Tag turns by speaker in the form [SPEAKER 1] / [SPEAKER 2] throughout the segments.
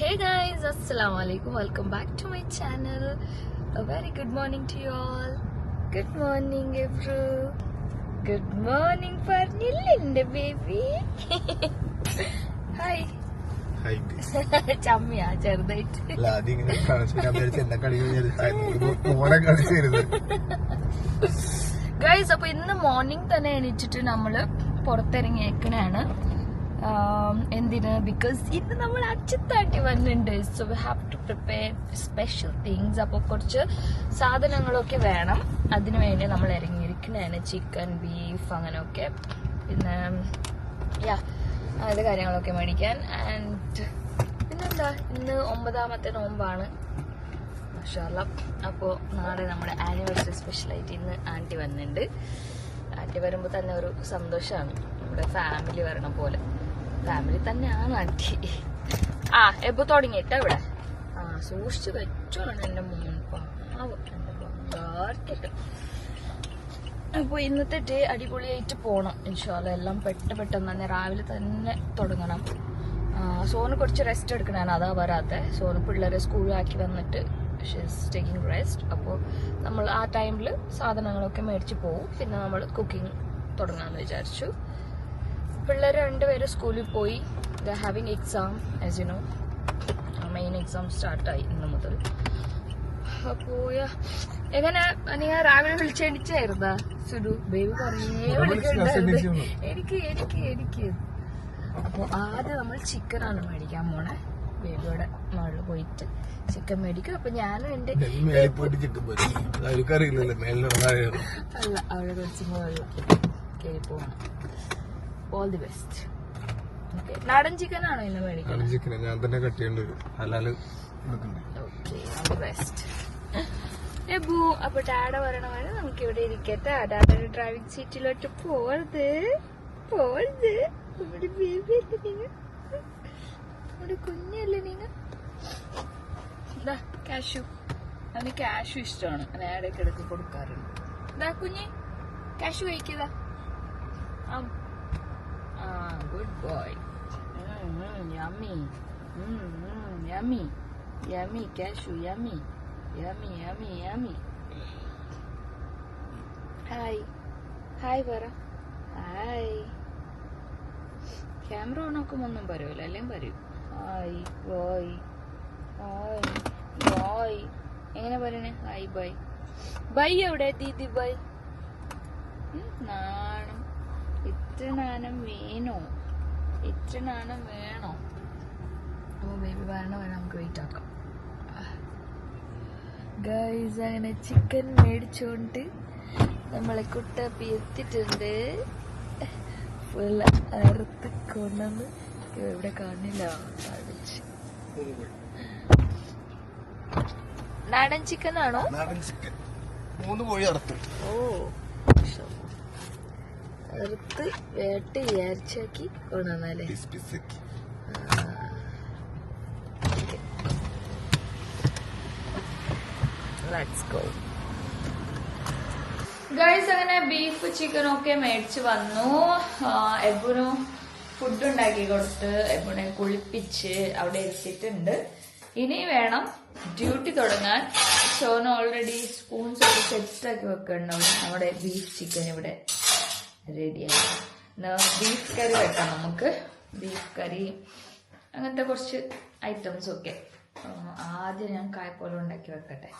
[SPEAKER 1] Hey guys, Assalamualaikum. Welcome back to my channel. A very good morning to you all. Good morning, Ebru. Good morning, Farnilinde baby. Hi.
[SPEAKER 2] Hi.
[SPEAKER 1] ചമ്മിയാ ചെറുതായിട്ട്. Guys, അപ്പൊ ഇന്ന് morning തന്നെ എണീച്ചിട്ട് നമ്മള് പുറത്തിറങ്ങിയേക്കണാണ്. എന്തിന്? Because ഇന്ന് നമ്മൾ അച്ഛത്താട്ടി വന്നിട്ടുണ്ട്. So we have to prepare special things. അപ്പോൾ കുറച്ച് സാധനങ്ങളൊക്കെ വേണം. അതിനു വേണ്ടി നമ്മൾ ഇറങ്ങിയിരിക്കണാണ്. ചിക്കൻ, ബീഫ്, അങ്ങനെയൊക്കെ. പിന്നെ അങ്ങനത്തെ കാര്യങ്ങളൊക്കെ മേടിക്കാൻ. ആൻഡ് പിന്നെന്താ, ഇന്ന് 9ാമത്തെ നോമ്പാണ്. മാഷാഅല്ലാ. അപ്പോൾ നാളെ നമ്മുടെ ആനിവേഴ്സറി സ്പെഷ്യലായിട്ട് ഇന്ന് ആൻറ്റി വന്നിട്ടുണ്ട്. ആൻറ്റി വരുമ്പോൾ തന്നെ ഒരു സന്തോഷമാണ്. നമ്മുടെ ഫാമിലി വരണ പോലെ. ഫാമിലി തന്നെയാണ് ആൻറ്റി. എപ്പോ തുടങ്ങിയിട്ട ഇവിടെ സൂക്ഷിച്ചു വെച്ചോളാണ് എന്റെ മോൻ. പാവം എന്റെ ബംഗാർക്കിട്ട്. അപ്പൊ ഇന്നത്തെ ഡേ അടിപൊളിയായിട്ട് പോണം ഇൻഷാല്ലാ. എല്ലാം പെട്ടെന്ന് തന്നെ രാവിലെ തന്നെ തുടങ്ങണം. സോന് കുറച്ച് റെസ്റ്റ് എടുക്കണാണ്, അതാ വരാത്തെ. സോന് പിള്ളേരെ സ്കൂളിലാക്കി വന്നിട്ട് ഷീസ് ടേക്കിംഗ് റെസ്റ്റ്. അപ്പോൾ നമ്മൾ ആ ടൈമിൽ സാധനങ്ങളൊക്കെ മേടിച്ച് പോകും. പിന്നെ നമ്മൾ കുക്കിംഗ് തുടങ്ങാമെന്ന് വിചാരിച്ചു. പിള്ളേർ 2 പേര് സ്കൂളിൽ പോയി. The having exam, as you know. Main exam സ്റ്റാർട്ടായി ഇന്ന് മുതൽ. അപ്പോൾ എങ്ങനെ നിങ്ങൾ രാവിലെ വിളിച്ചെണിച്ചായിരുന്നാ സുഡു? ബേബി കുറേ വിളിക്കണ്ടായിരുന്നു. എനിക്ക് അപ്പോൾ ആദ്യം നമ്മൾ ചിക്കനാണ് മേടിക്കാൻ പോണേ. ബേബിയുടെ മുകളിൽ പോയിട്ട് ചിക്കൻ മേടിക്കും. അപ്പൊ ഞാനും എന്റെ അല്ല, അവിടെ കുറച്ച് മുകളിൽ കയറി പോകണം. All the best. നാടൻ ചിക്കനാണോ ഇന്ന് മേടിക്കുന്നത്?
[SPEAKER 2] ഞാൻ തന്നെ കട്ട് ചെയ്യേണ്ടി വരും.
[SPEAKER 1] Okay, all the best. അപ്പൊ ഡാഡ പറയണ പോലെ നമുക്ക് ഇവിടെ ഇരിക്കട്ടെ. ഡാഡയുടെ ഡ്രൈവിംഗ് സീറ്റിലോട്ട് പോരുത്. നമ്മുടെ ബേബി അല്ലേ നിങ്ങൾ? നമ്മുടെ കുഞ്ഞല്ലേ നിങ്ങൾ? എന്താ കാഷു? അവന് കാഷു ഇഷ്ടമാണ്. ഞാൻ ഇടയ്ക്ക് എടുത്ത് കൊടുക്കാറുണ്ട്. എന്താ കുഞ്ഞ് കാഷു കഴിക്കുക? Good boy. Yummy yummy yummy cashew yummy yummy yummy yummy. Hi പറ. ഹായ്. ക്യാമറ ഓൺ ആക്കുമ്പോ ഒന്നും പറയൂല, അല്ലെങ്കിൽ പറയും ഹായ് ബോയ് ഹായ് ബോയ്. എങ്ങനെ പറയണേ? Hi bye. ബൈ എവിടെ? ദീദി ബൈ. നാണം. ഇത്ര നാണം വേണോ? അപ്പൊ ബേബി വരണ വരെ നമുക്ക് വെയിറ്റ് ആക്കാം. ഗൈസ്, അങ്ങനെ ചിക്കൻ മേടിച്ചോണ്ട് നമ്മളെ കുട്ടപ്പി എത്തിയിട്ടുണ്ട്. ഫുൾ അറുത്ത് കൊണ്ടുവന്ന് ഇവിടെ കാണില്ല. നാടൻ ചിക്കൻ ആണോ?
[SPEAKER 2] നാടൻ ചിക്കൻ 3 കോഴി അറുത്ത്.
[SPEAKER 1] അറുത്ത് വേട്ട് ഇറച്ചാക്കി കൊണ്ടുവന്നാലേ. ഗൈസ്, അങ്ങനെ ബീഫ് ചിക്കനും ഒക്കെ മേടിച്ച് വന്നു. എബുനും ഫുഡ് ഉണ്ടാക്കി കൊടുത്ത് എബുനെ കുളിപ്പിച്ച് അവിടെ എത്തിയിട്ടുണ്ട്. ഇനി വേണം ഡ്യൂട്ടി തുടങ്ങാൻ. സോന് ഓൾറെഡി സ്പൂൺസ് ഒക്കെ സെറ്റാക്കി വെക്കുന്നുണ്ട്. നമ്മുടെ ബീഫ് ചിക്കൻ ഇവിടെ റെഡിയായി. ബീഫ് കറി വെക്കാം നമുക്ക്. ബീഫ് കറി അങ്ങനത്തെ കുറച്ച് ഐറ്റംസ് ഒക്കെ. ആദ്യം ഞാൻ കായ്പോളം ഉണ്ടാക്കി വെക്കട്ടെ.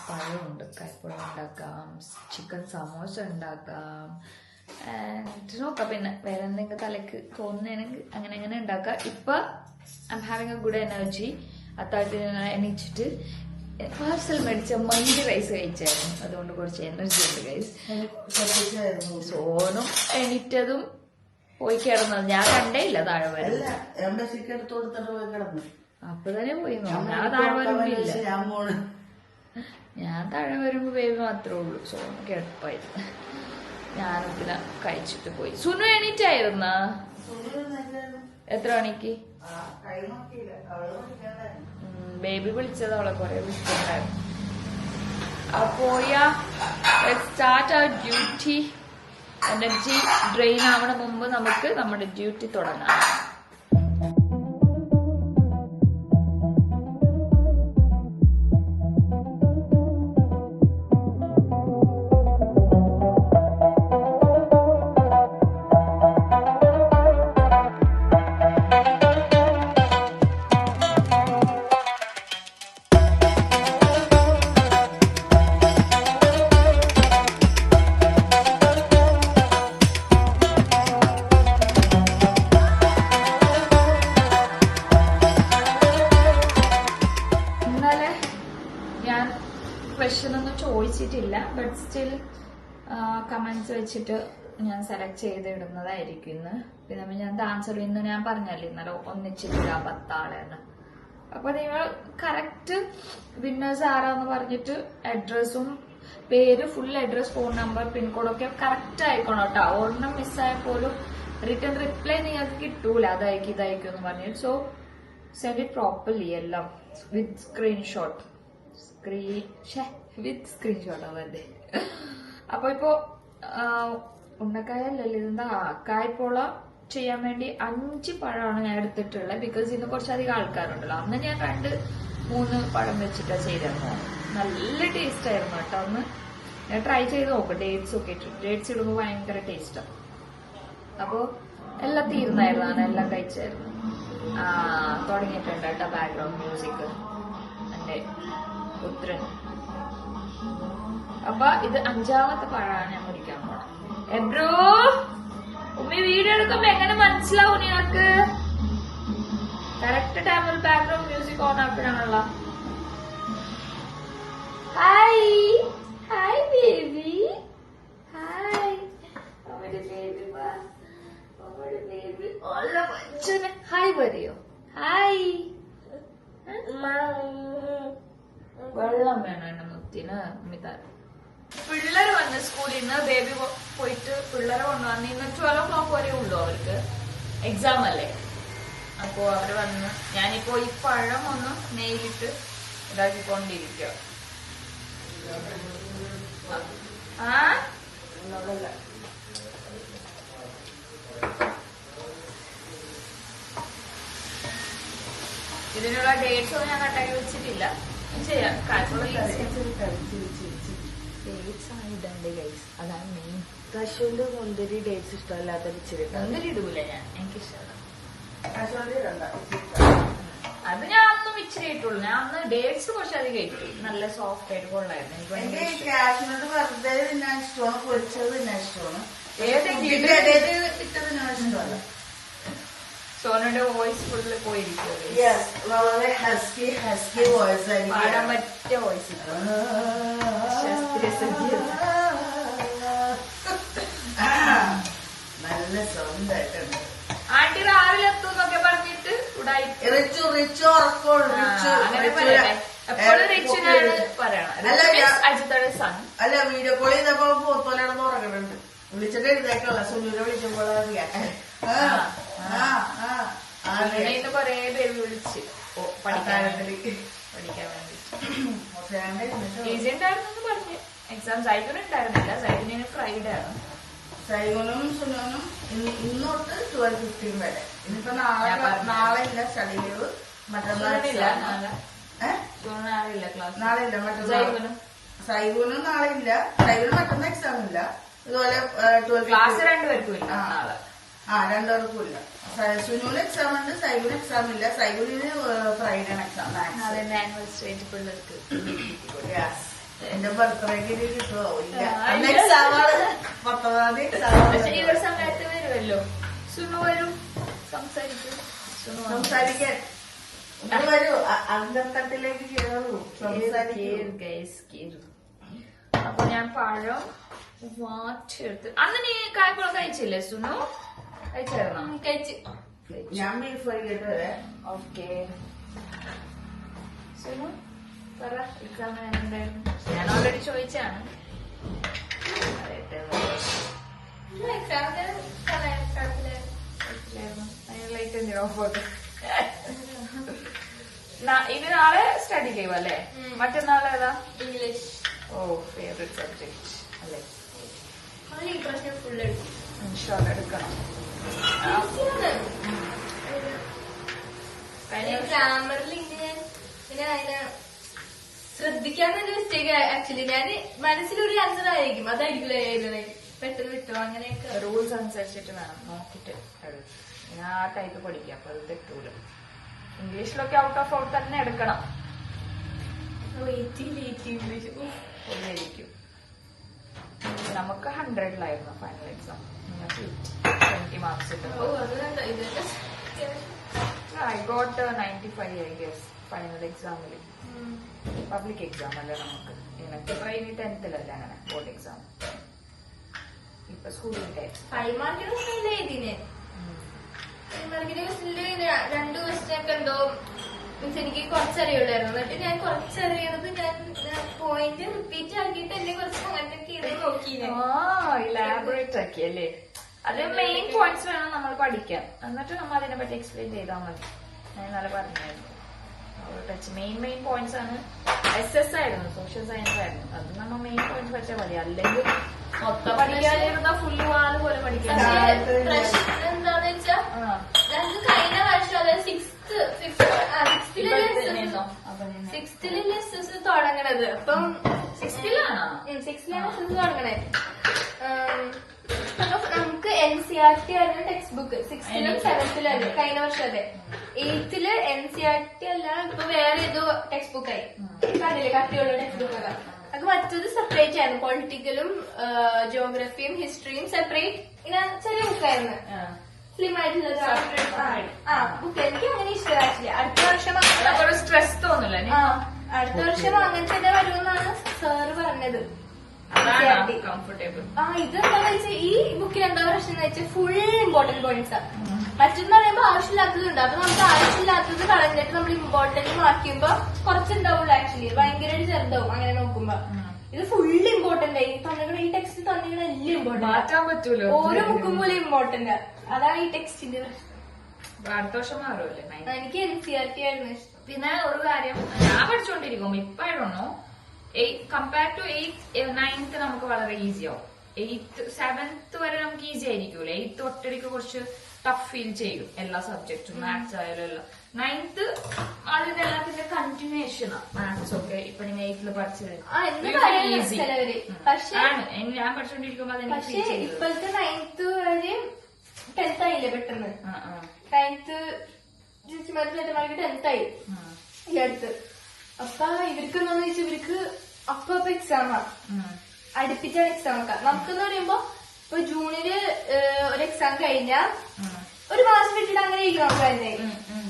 [SPEAKER 1] പഴമുണ്ട്, കായ്പോളം ഉണ്ടാക്കാം. ചിക്കൻ സമോസ ഉണ്ടാക്കാം. ആൻഡ് നോക്കാം. പിന്നെ വേറെ എന്തെങ്കിലും തലക്ക് തോന്നുകയാണെങ്കിൽ അങ്ങനെ ഉണ്ടാക്കാം. ഇപ്പൊ I M having A good energy. അത്താഴത്തിന് എണീച്ചിട്ട് പാർസൽ മേടിച്ച മന്തി റൈസ് കഴിച്ചായിരുന്നു. അതുകൊണ്ട് കുറച്ച് എനർജി ഉണ്ട് ഗൈസ്. സോനും എണീറ്റതും പോയി കിടന്നത് ഞാൻ കണ്ടേ ഇല്ല. താഴെ വരും അപ്പൊ തന്നെ പോയി. ഞാൻ താഴെ വരുമ്പില്ല. ഞാൻ താഴെ വരുമ്പോ ബേബി മാത്രമേ ഉള്ളൂ. സോന് കിടപ്പായിരുന്നു. ഞാനും പിന്നെ കഴിച്ചിട്ട് പോയി. സുനു എണീറ്റായിരുന്ന എത്ര മണിക്ക്? ബേബി വിളിച്ചത് അവളെ കൊറേ വിളിച്ചിട്ടുണ്ടായിരുന്നു. അപ്പോ start our duty. Energy drain ആവണ മുമ്പ് നമുക്ക് നമ്മുടെ ഡ്യൂട്ടി തുടങ്ങാം. ചോദിച്ചിട്ടില്ല, ബട്ട് സ്റ്റിൽ കമന്റ്സ് വെച്ചിട്ട് ഞാൻ സെലക്ട് ചെയ്തിടുന്നതായിരിക്കും ഇന്ന്. പിന്നെ ഞാൻ ആൻസർ ഇന്ന് ഞാൻ പറഞ്ഞല്ലേ ഇന്നലെ ഒന്നിച്ചിട്ടില്ല 10 ആളെന്ന്. അപ്പൊ നിങ്ങൾ കറക്റ്റ് വിന്നേഴ്സ് ആരാന്ന് പറഞ്ഞിട്ട് അഡ്രസ്സും പേര്, ഫുൾ അഡ്രസ്, ഫോൺ നമ്പർ, പിൻകോഡൊക്കെ കറക്റ്റ് ആയിക്കോണം കേട്ടോ. ഒരെണ്ണം മിസ്സായ പോലും റിട്ടേൺ റിപ്ലൈ നിങ്ങൾക്ക് കിട്ടൂല, അതായിരിക്കും ഇതായിരിക്കും എന്ന് പറഞ്ഞിട്ട്. സോ സെൻഡ് ഇറ്റ് പ്രോപ്പർലി എല്ലാം വിത്ത് സ്ക്രീൻഷോട്ട്. വിത്ത് സ്ക്രീൻഷോട്ട് അവരുടെ. അപ്പൊ ഇപ്പോ ഉണ്ടക്കായല്ലേ ഇതെന്താ കായ്പോള ചെയ്യാൻ വേണ്ടി 5 പഴമാണ് ഞാൻ എടുത്തിട്ടുള്ളത്. ബിക്കോസ് ഇന്ന് കുറച്ചധികം ആൾക്കാരുണ്ടല്ലോ. അന്ന് ഞാൻ 2-3 പഴം വെച്ചിട്ടാ ചെയ്തിരുന്നു. നല്ല ടേസ്റ്റ് ആയിരുന്നു കേട്ടോ. അന്ന് ഞാൻ ട്രൈ ചെയ്ത് നോക്കും. ഡേറ്റ്സ് ഒക്കെ ഇട്ടു. ഡേറ്റ്സ് ഇടുമ്പോൾ ഭയങ്കര ടേസ്റ്റാണ്. അപ്പൊ എല്ലാം തീർന്നായിരുന്നു, എല്ലാം കഴിച്ചായിരുന്നു. തുടങ്ങിയിട്ടുണ്ട് കേട്ടോ ബാക്ക്ഗ്രൗണ്ട് മ്യൂസിക് എന്റെ പുത്രൻ. അപ്പൊ ഇത് 5ാമത്തെ പഴമാണ് ഞാൻ കുടിക്കാൻ പോണം. എബ്രോ ഉമ്മി വീഡിയോ എടുക്കുമ്പോ എങ്ങനെ മനസ്സിലാവും നിങ്ങൾക്ക്? കറക്റ്റ് ടൈമിൽ ബാക്ക്ഗ്രൗണ്ട് മ്യൂസിക് ഓൺ ആക്കാനുള്ള. Hi hi baby, hi baby, baby hi പറയോ? ഹായ്. വെള്ളം വേണം എന്റെ മുത്തിന്. പിള്ളേര് വന്ന് സ്കൂളിൽ നിന്ന് ബേബി പോയിട്ട് പിള്ളേരെ കൊണ്ടുവന്ന് ഇന്ന് 12 o'clock വരെ ഉള്ളൂ അവർക്ക്, എക്സാം അല്ലേ. അപ്പോ അവര് വന്ന് ഞാനിപ്പോ ഈ പഴം ഒന്ന് നെയ്യിലിട്ട് ഇതാക്കിക്കൊണ്ടിരിക്കുക. ഇതിനുള്ള ഡേറ്റ്സ് ഒന്നും ഞാൻ കട്ടാക്കി വെച്ചിട്ടില്ല. ചെയ്യാം. ഡേറ്റ്സ് ആണ് ഇടണ്ടേ ഗൈസ്, അതാണ് മെയിൻ. കശുവിന്റെ മുന്തിരി ഡേറ്റ്സ് ഇഷ്ടമല്ലാത്ത ഇച്ചിരി മുന്തിരി ഇടൂല ഞാൻ, എനിക്കിഷ്ടമല്ല. അത് ഞാൻ അന്നും ഇച്ചിരി ഇട്ടുള്ളൂ. ഞാൻ അന്ന് ഡേറ്റ്സ് കുറച്ചധികം ഇട്ടു. നല്ല സോഫ്റ്റ് ആയിട്ട് കൊള്ളായിരുന്നു. സോനയുടെ വോയിസ് ഫുള്ള് പോയിരിക്കും. പാടാൻ പറ്റിയ വോയിസ്.
[SPEAKER 3] നല്ല സൗണ്ട് ആയിട്ടുണ്ട്.
[SPEAKER 1] ആന്റി രാവിലെ എത്തും എന്നൊക്കെ പറഞ്ഞിട്ട്
[SPEAKER 3] അല്ല വീഡിയോ കോൾ ചെയ്തപ്പോ പോത്തോലാണെന്ന് ഉറങ്ങുന്നുണ്ട്. വിളിച്ചിട്ട് എഴുതേക്കുള്ള സുനിനെ വിളിച്ചപ്പോൾ
[SPEAKER 1] കൊറേ പേര് വിളിച്ച് പഠിക്കാൻ വേണ്ടി ഈസി ഉണ്ടായിരുന്നു പറഞ്ഞു. എക്സാം സൈക്കിൾ ഉണ്ടായിരുന്നില്ല, സൈക്കിളിന് ഫ്രൈഡേ ആണ്.
[SPEAKER 3] സൈമോനും സുനോനും ഇന്നോട്ട് 12:15 വരെ. ഇനിയിപ്പോ നാളെ ഇല്ല സ്റ്റഡി ലീവ്. മറ്റന്നാൾ
[SPEAKER 1] നാളെ ഇല്ല,
[SPEAKER 3] മറ്റന്നാൾ സൈമോനും നാളെ ഇല്ല. സൈമോനും മറ്റന്നാൾ എക്സാം ഇല്ല. ഇതുപോലെ
[SPEAKER 1] ക്ലാസ് 2 പേർക്കും ഇല്ല നാളെ.
[SPEAKER 3] 2 പേർക്കും ഇല്ല. സുനൂന് എക്സാം ഉണ്ട്, സൈബിന് എക്സാം ഇല്ല. സൈബിന് ഫ്രൈഡേ എക്സാം.
[SPEAKER 1] പിള്ളേർക്ക്
[SPEAKER 3] എന്റെ ബർത്ത്ഡേക്ക് കിട്ടുമോ? ഇല്ല. എക്സാമാണ് 19-ാം തീയതി എക്സാം.
[SPEAKER 1] ഈ ഒരു സമയത്ത് വരുമല്ലോ സുനു വരും,
[SPEAKER 3] സംസാരിക്കാൻ വരൂ. അന്തത്തട്ടിലേക്ക് കയറൂ, സംസാരിക്കും.
[SPEAKER 1] അപ്പൊ ഞാൻ പഴം വാറ്റെടുത്ത് അന്ന് നീ കായ്പഴം കഴിച്ചില്ലേ സുനു? കഴിച്ചായിരുന്നോ? കഴിച്ച്.
[SPEAKER 3] ഞാൻ ബീഫ് കഴിക്കട്ടെ വരെ.
[SPEAKER 1] ഓക്കെ സുനു പറ, എക്സാം എങ്ങനെയുണ്ടായിരുന്നു? ഞാൻ ഓൾറെഡി ചോദിച്ചാണ്. ഇനി നാളെ സ്റ്റഡി ലീവ് അല്ലേ? മറ്റന്നാൾ ഏതാ? ഇംഗ്ലീഷ്. ഓ, ഫേവറേറ്റ് സബ്ജക്ട് അല്ലേ? ഫുൾ എടുക്കണം.
[SPEAKER 4] ഗ്രാമറിൽ പിന്നെ അതിനെ ശ്രദ്ധിക്കാൻ തന്നെ മിസ്റ്റേക്ക്. ആക്ച്വലി ഞാൻ മനസ്സിലൊരു ആൻസർ ആയിരിക്കും, അതായിരിക്കില്ല പെട്ടെന്ന് വിട്ടോ. അങ്ങനെയൊക്കെ
[SPEAKER 1] റൂൾസ് അനുസരിച്ചിട്ട് വേണം നോക്കിട്ട് ഞാൻ ആ ടൈപ്പ് പഠിക്കാം. അപ്പൊ അത് തെറ്റൂല. ഇംഗ്ലീഷിലൊക്കെ ഔട്ട് തന്നെ എടുക്കണം.
[SPEAKER 4] ഇംഗ്ലീഷ്
[SPEAKER 1] ഒന്നായിരിക്കും. നമുക്ക് 100-ലായിരുന്നു ഫൈനൽ എക്സാം. നിങ്ങൾക്ക് 20 marks I got 95 I guess final എക്സാമിൽ. പബ്ലിക് എക്സാം അല്ലേ നമുക്ക്. എനിക്കിപ്പോ ഇനി 10th അങ്ങനെ ബോർഡ് എക്സാം. ഇപ്പൊ സ്കൂളിന്റെ
[SPEAKER 4] 5 മാർക്കിന് ക്വസ്റ്റ്യൻ ഇതിന് 5 മാർക്കിന്റെ ക്വസ്റ്റ്യനില് 2 ക്വസ്റ്റ്യൻ ഒക്കെ ഉണ്ടോ മീൻസ് എനിക്ക് കുറച്ചറിയുള്ളായിരുന്നു. എന്നിട്ട് ഞാൻ കുറച്ചറിയണത് ഞാൻ പോയിന്റ് റിപ്പീറ്റ് ആക്കിയിട്ട് എന്നെ കുറച്ച് അങ്ങനത്തെ ചെയ്ത് നോക്കിയില്ലേ.
[SPEAKER 1] ഇലാബറേറ്റ് ആക്കി അല്ലേ? അത് മെയിൻ പോയിന്റ്സ് വേണം നമ്മൾ പഠിക്കാൻ, എന്നിട്ട് നമ്മൾ അതിനെ പറ്റി എക്സ്പ്ലെയിൻ ചെയ്താൽ മതി. ഞാൻ നല്ല പറഞ്ഞായിരുന്നു. ടച്ച് മെയിൻ പോയിന്റ്സ് ആണ്. SS ആയിരുന്നു, സോഷ്യൽ സയൻസ് ആയിരുന്നു. അത് നമ്മൾ മെയിൻ പോയിന്റ്സ് പഠിച്ചാൽ മതി. അല്ലെങ്കിൽ മൊത്തം പഠിക്കാതിരുന്ന ഫുള്ള് വാല് പോലെ പഠിക്കാൻ.
[SPEAKER 4] പ്രശ്നം എന്താന്ന് വെച്ചാ ഞങ്ങൾക്ക് കഴിഞ്ഞ വർഷം അതായത് സിക്സ്ത്തിലെ SS തുടങ്ങണത്. അപ്പം
[SPEAKER 1] 6th-ലാണോ?
[SPEAKER 4] 6th-ലാണ് SS തുടങ്ങണേ. നമുക്ക് NCERT ആയിരുന്നു ടെക്സ്റ്റ് ബുക്ക് 6th-ലും 7th-ലും അല്ലേ കഴിഞ്ഞ വർഷം. അതെ 8th-ല് NCERT അല്ല ഇപ്പൊ വേറെ ഏതോ ടെക്സ്റ്റ് ബുക്ക് ആയി. കണ്ടില്ലേ കട്ടിയുള്ള ടെക്സ്റ്റ് ബുക്ക് ഒക്കെ. അത് മറ്റത് സെപ്പറേറ്റ് ആയിരുന്നു. പൊളിറ്റിക്കലും ജോഗ്രഫിയും ഹിസ്റ്ററിയും സെപ്പറേറ്റ് ഇങ്ങനെ ചെറിയ ബുക്കായിരുന്നു. സ്ലിം ആയിട്ടുള്ള ബുക്ക്. എനിക്ക് അങ്ങനെ ഇഷ്ടമായിട്ടില്ല. അടുത്ത വർഷം
[SPEAKER 1] സ്ട്രെസ് തോന്നില്ല.
[SPEAKER 4] അടുത്ത വർഷം അങ്ങനെ തന്നെ വരുമെന്നാണ് സാറ് പറഞ്ഞത്.
[SPEAKER 1] കംഫർട്ടബിൾ.
[SPEAKER 4] ഇതെന്താന്ന് വെച്ചാൽ ഈ ബുക്കിൽ എന്താ പ്രശ്നം എന്ന് വെച്ചാൽ ഫുൾ ഇമ്പോർട്ടന്റ് പോയിന്റ്സ് ആണ്. മറ്റെന്ന് പറയുമ്പോ ആവശ്യമില്ലാത്തതുണ്ട്. അപ്പൊ നമുക്ക് ആവശ്യമില്ലാത്തത് കളഞ്ഞിട്ട് നമ്മൾ ഇമ്പോർട്ടന്റ് മാർക്ക് ചെയ്യുമ്പോ കുറച്ചുണ്ടാവുള്ളൂ. ആക്ച്വലി ഭയങ്കരമായിട്ട് ചെറുതാവും അങ്ങനെ നോക്കുമ്പോ. ഇത് ഫുൾ ഇമ്പോർട്ടന്റ് ആയി തന്നിങ്ങനെ. ഈ ടെക്സ്റ്റ് തന്നിങ്ങനെ എല്ലാം ഇമ്പോർട്ടന്റ്
[SPEAKER 1] മാറ്റാൻ പറ്റൂലോ.
[SPEAKER 4] ഓരോ ബുക്കും പോലെ ഇമ്പോർട്ടന്റ്. അതാണ് ഈ ടെക്സ്റ്റിന്റെ പ്രശ്നം.
[SPEAKER 1] അടുത്ത വർഷം മാറുമല്ലേ?
[SPEAKER 4] എനിക്ക് NCERT ആയിരുന്നു ഇഷ്ടം.
[SPEAKER 1] പിന്നെ ഒരു കാര്യം ഞാൻ പഠിച്ചുകൊണ്ടിരിക്കും ഇപ്പായിടണോ, കമ്പയർ ടു 8th 9th നമുക്ക് വളരെ ഈസി ആവും. 8th 7th വരെ നമുക്ക് ഈസി ആയിരിക്കൂലേ. 8th ഒറ്റടിക്ക് കുറച്ച് ടഫ് ഫീൽ ചെയ്യും എല്ലാ സബ്ജക്റ്റും. മാത്സ് ആയാലും എല്ലാം. 9th അതിന്റെ എല്ലാത്തിന്റെ കണ്ടിന്യൂഷനാണ് മാത്സ് ഒക്കെ. ഇപ്പൊ നിങ്ങൾ 8th പഠിച്ചത് ഈസി ആണ്. ഞാൻ പഠിച്ചോണ്ടിരിക്കുമ്പോ അതെനിക്ക്
[SPEAKER 4] പക്ഷേ
[SPEAKER 1] ഫീൽ ചെയ്തു.
[SPEAKER 4] ഇപ്പോഴത്തെ 9th വരെ 10th ആയില്ലേ പെട്ടെന്ന്. 9th ചേച്ചിമാർക്ക് 10th ആയി ഈ അടുത്ത്. അപ്പൊ ഇവർക്ക് എന്താന്ന് വെച്ചാൽ ഇവർക്ക് അപ്പൊ എക്സാമാ അടുപ്പിച്ചാണ് എക്സാം ഒക്കെ. നമുക്കെന്ന് പറയുമ്പോ ഇപ്പൊ ജൂണില് ഒരു എക്സാം കഴിഞ്ഞാൽ ഒരു മാസം വിട്ടിട്ട് അങ്ങനെ ഇരിക്കും നമുക്ക് തന്നെ.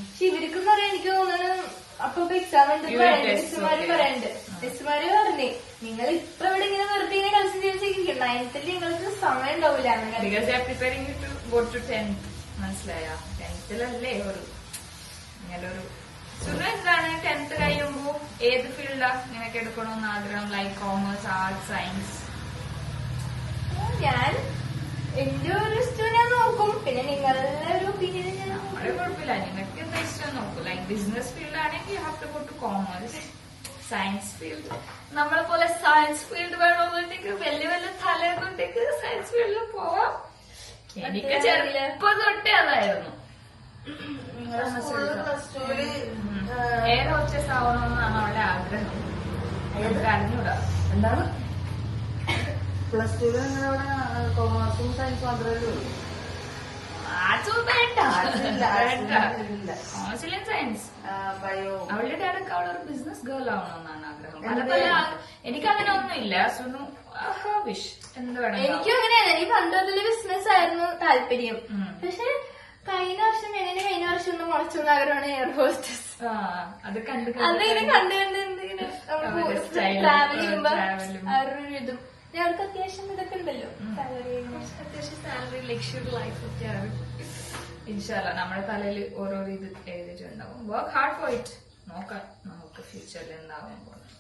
[SPEAKER 4] പക്ഷെ ഇവർക്കെന്ന് പറയാൻ എനിക്ക് തോന്നുന്നത് അപ്പൊ എക്സാം ഉണ്ട് മിസ്സുമാര് പറയണ്ട്. മിസ്സുമാര് പറഞ്ഞേ നിങ്ങൾ ഇപ്പൊ ഇവിടെ ഇങ്ങനെ വെറുതെ ഇങ്ങനെ കൺസിഡർ ചെയ്തിരിക്കും. 9th നിങ്ങൾക്ക് സമയം ഉണ്ടാവില്ല.
[SPEAKER 1] മനസ്സിലായ 10th-ലല്ലേ ഒരു ഇങ്ങനൊരു സുഖം. എന്താണ് 10th കഴിയുമ്പോ ഏത് ഫീൽഡാ നിനക്ക് എടുക്കണമെന്ന് ആഗ്രഹം? Like commerce, arts, science?
[SPEAKER 4] ഞാൻ എന്റെ ഒരു ഇഷ്ടം ഞാൻ നോക്കും. പിന്നെ നിങ്ങളുടെ ഒരു ഒപ്പീനിയൻ
[SPEAKER 1] നമ്മുടെ കുഴപ്പമില്ല. നിനക്ക് എന്താ ഇഷ്ടം നോക്കൂ. ലൈക്ക് ബിസിനസ് ഫീൽഡ് ആണെങ്കിൽ you have to go to commerce. Science field നമ്മളെ പോലെ സയൻസ് ഫീൽഡ് വേണമെന്നുണ്ടെങ്കിൽ വലിയ വലിയ തലകൊണ്ടേക്ക് സയൻസ് ഫീൽഡിൽ പോവാം. എനിക്ക് ചെറുപ്പം തൊട്ടേ അതായിരുന്നു. ഏത് ഹോസ്റ്റസ് ആവണമെന്നാണ് അവളുടെ ആഗ്രഹം. എനിക്ക് അറിഞ്ഞൂടാ.
[SPEAKER 3] എന്താണ് +2 കൊമേഴ്സും സയൻസും മാത്രമേ ഉള്ളൂ.
[SPEAKER 1] ആർട്സും വേണ്ട. കോമേഴ്സിലും സയൻസ്.
[SPEAKER 3] ബയോ.
[SPEAKER 1] അവളുടെ ഡയറക്റ്റ് അവളൊരു ബിസിനസ് ഗേൾ ആവണമെന്നാണ് ആഗ്രഹം. അതേപോലെ എനിക്ക് അങ്ങനെ ഒന്നുമില്ല. സുനു വിഷ് എന്ത് വേണം.
[SPEAKER 4] എനിക്കും അങ്ങനെയാണ്. എനിക്ക് പണ്ട് മുതലേ ബിസിനസ് ആയിരുന്നു താല്പര്യം. പക്ഷെ കഴിഞ്ഞ വർഷം ഒന്ന് മുളച്ചു ആഗ്രഹമാണ് എയർ ഹോസ്റ്റസ്.
[SPEAKER 1] അത് കണ്ട്
[SPEAKER 4] അതിങ്ങനെ കണ്ട് എന്തെങ്കിലും ട്രാവൽ ചെയ്യുമ്പോ അവരുടെ ഇതും അവർക്ക് അത്യാവശ്യം ഇതൊക്കെ ഉണ്ടല്ലോ.
[SPEAKER 1] അത്യാവശ്യം സാലറി, ലക്ഷറി ലൈഫ് ഒക്കെയാണ്. ഇൻഷാല്ല നമ്മുടെ തലയിൽ ഓരോരോ ഇത് എഴുതിയിട്ടുണ്ടാവും. Work hard for it. നോക്കാം നമുക്ക് ഫ്യൂച്ചറിൽ എന്താവാൻ പോകുന്നത്.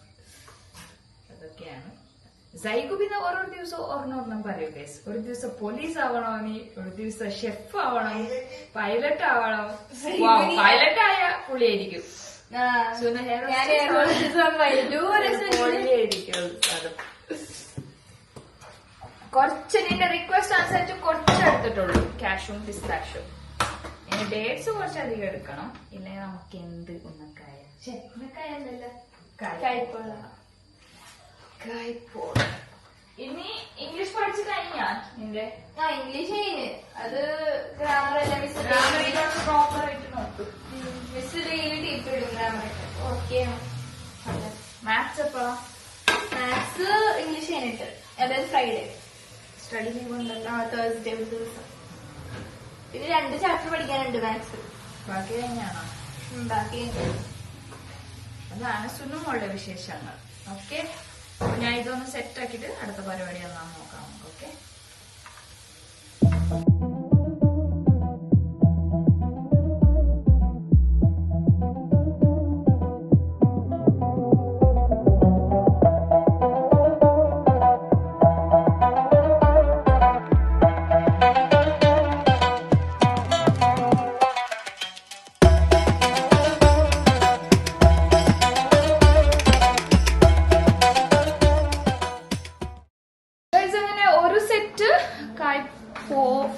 [SPEAKER 1] അതൊക്കെയാണ്. സൈഗു പിന്നെ ഓരോ ദിവസം ഒരെണ്ണം പറയൂ ഗൈസ്. ഒരു ദിവസം പോലീസ് ആവണമെങ്കിൽ, ഒരു ദിവസം ഷെഫ് ആവണം, പൈലറ്റ് ആവണം. പൈലറ്റ് ആയ പുള്ളിയായിരിക്കും. കുറച്ച് നിന്റെ റിക്വസ്റ്റ് അനുസരിച്ച് കുറച്ച് എടുത്തിട്ടുള്ളൂ. ക്യാഷും പിസ്താഷും. ഇനി ഡേറ്റ്സ് കുറച്ചധികം എടുക്കണം. ഇല്ലെങ്കിൽ നമുക്ക് എന്ത് ഉന്നക്കായ ഇനി ഇംഗ്ലീഷ് പഠിച്ചു കഴിഞ്ഞാ നിന്റെ
[SPEAKER 4] ഇംഗ്ലീഷ് കഴിഞ്ഞ് അത് ഗ്രാമർ എല്ലാം
[SPEAKER 1] പ്രോപ്പർ ആയിട്ട് നോക്കും.
[SPEAKER 4] മിസ് ഡെയിലി ടീപ്പ് ഇടും ഗ്രാമർ. ഓക്കെ.
[SPEAKER 1] മാത്സ് എപ്പോഴാ?
[SPEAKER 4] മാത്സ് ഇംഗ്ലീഷ് കഴിഞ്ഞിട്ട് അതായത് ഫ്രൈഡേ
[SPEAKER 1] സ്റ്റഡി ലീവുണ്ടല്ലോ.
[SPEAKER 4] തേഴ്സ്ഡേ ഒരു ദിവസം. പിന്നെ 2 ചാപ്റ്റർ പഠിക്കാനുണ്ട് മാത്സ്.
[SPEAKER 1] ബാക്കി കഴിഞ്ഞാണോ?
[SPEAKER 4] ബാക്കി
[SPEAKER 1] അതാണ് സുനുമോളുടെ വിശേഷങ്ങൾ. ഓക്കെ. ഞാൻ ഇതൊന്ന് സെറ്റ് ആക്കിയിട്ട് അടുത്ത പരിപാടി എന്നാന്ന് നോക്കാം നമുക്ക്. ഓക്കെ, അങ്ങനെ ഒരു സെറ്റ്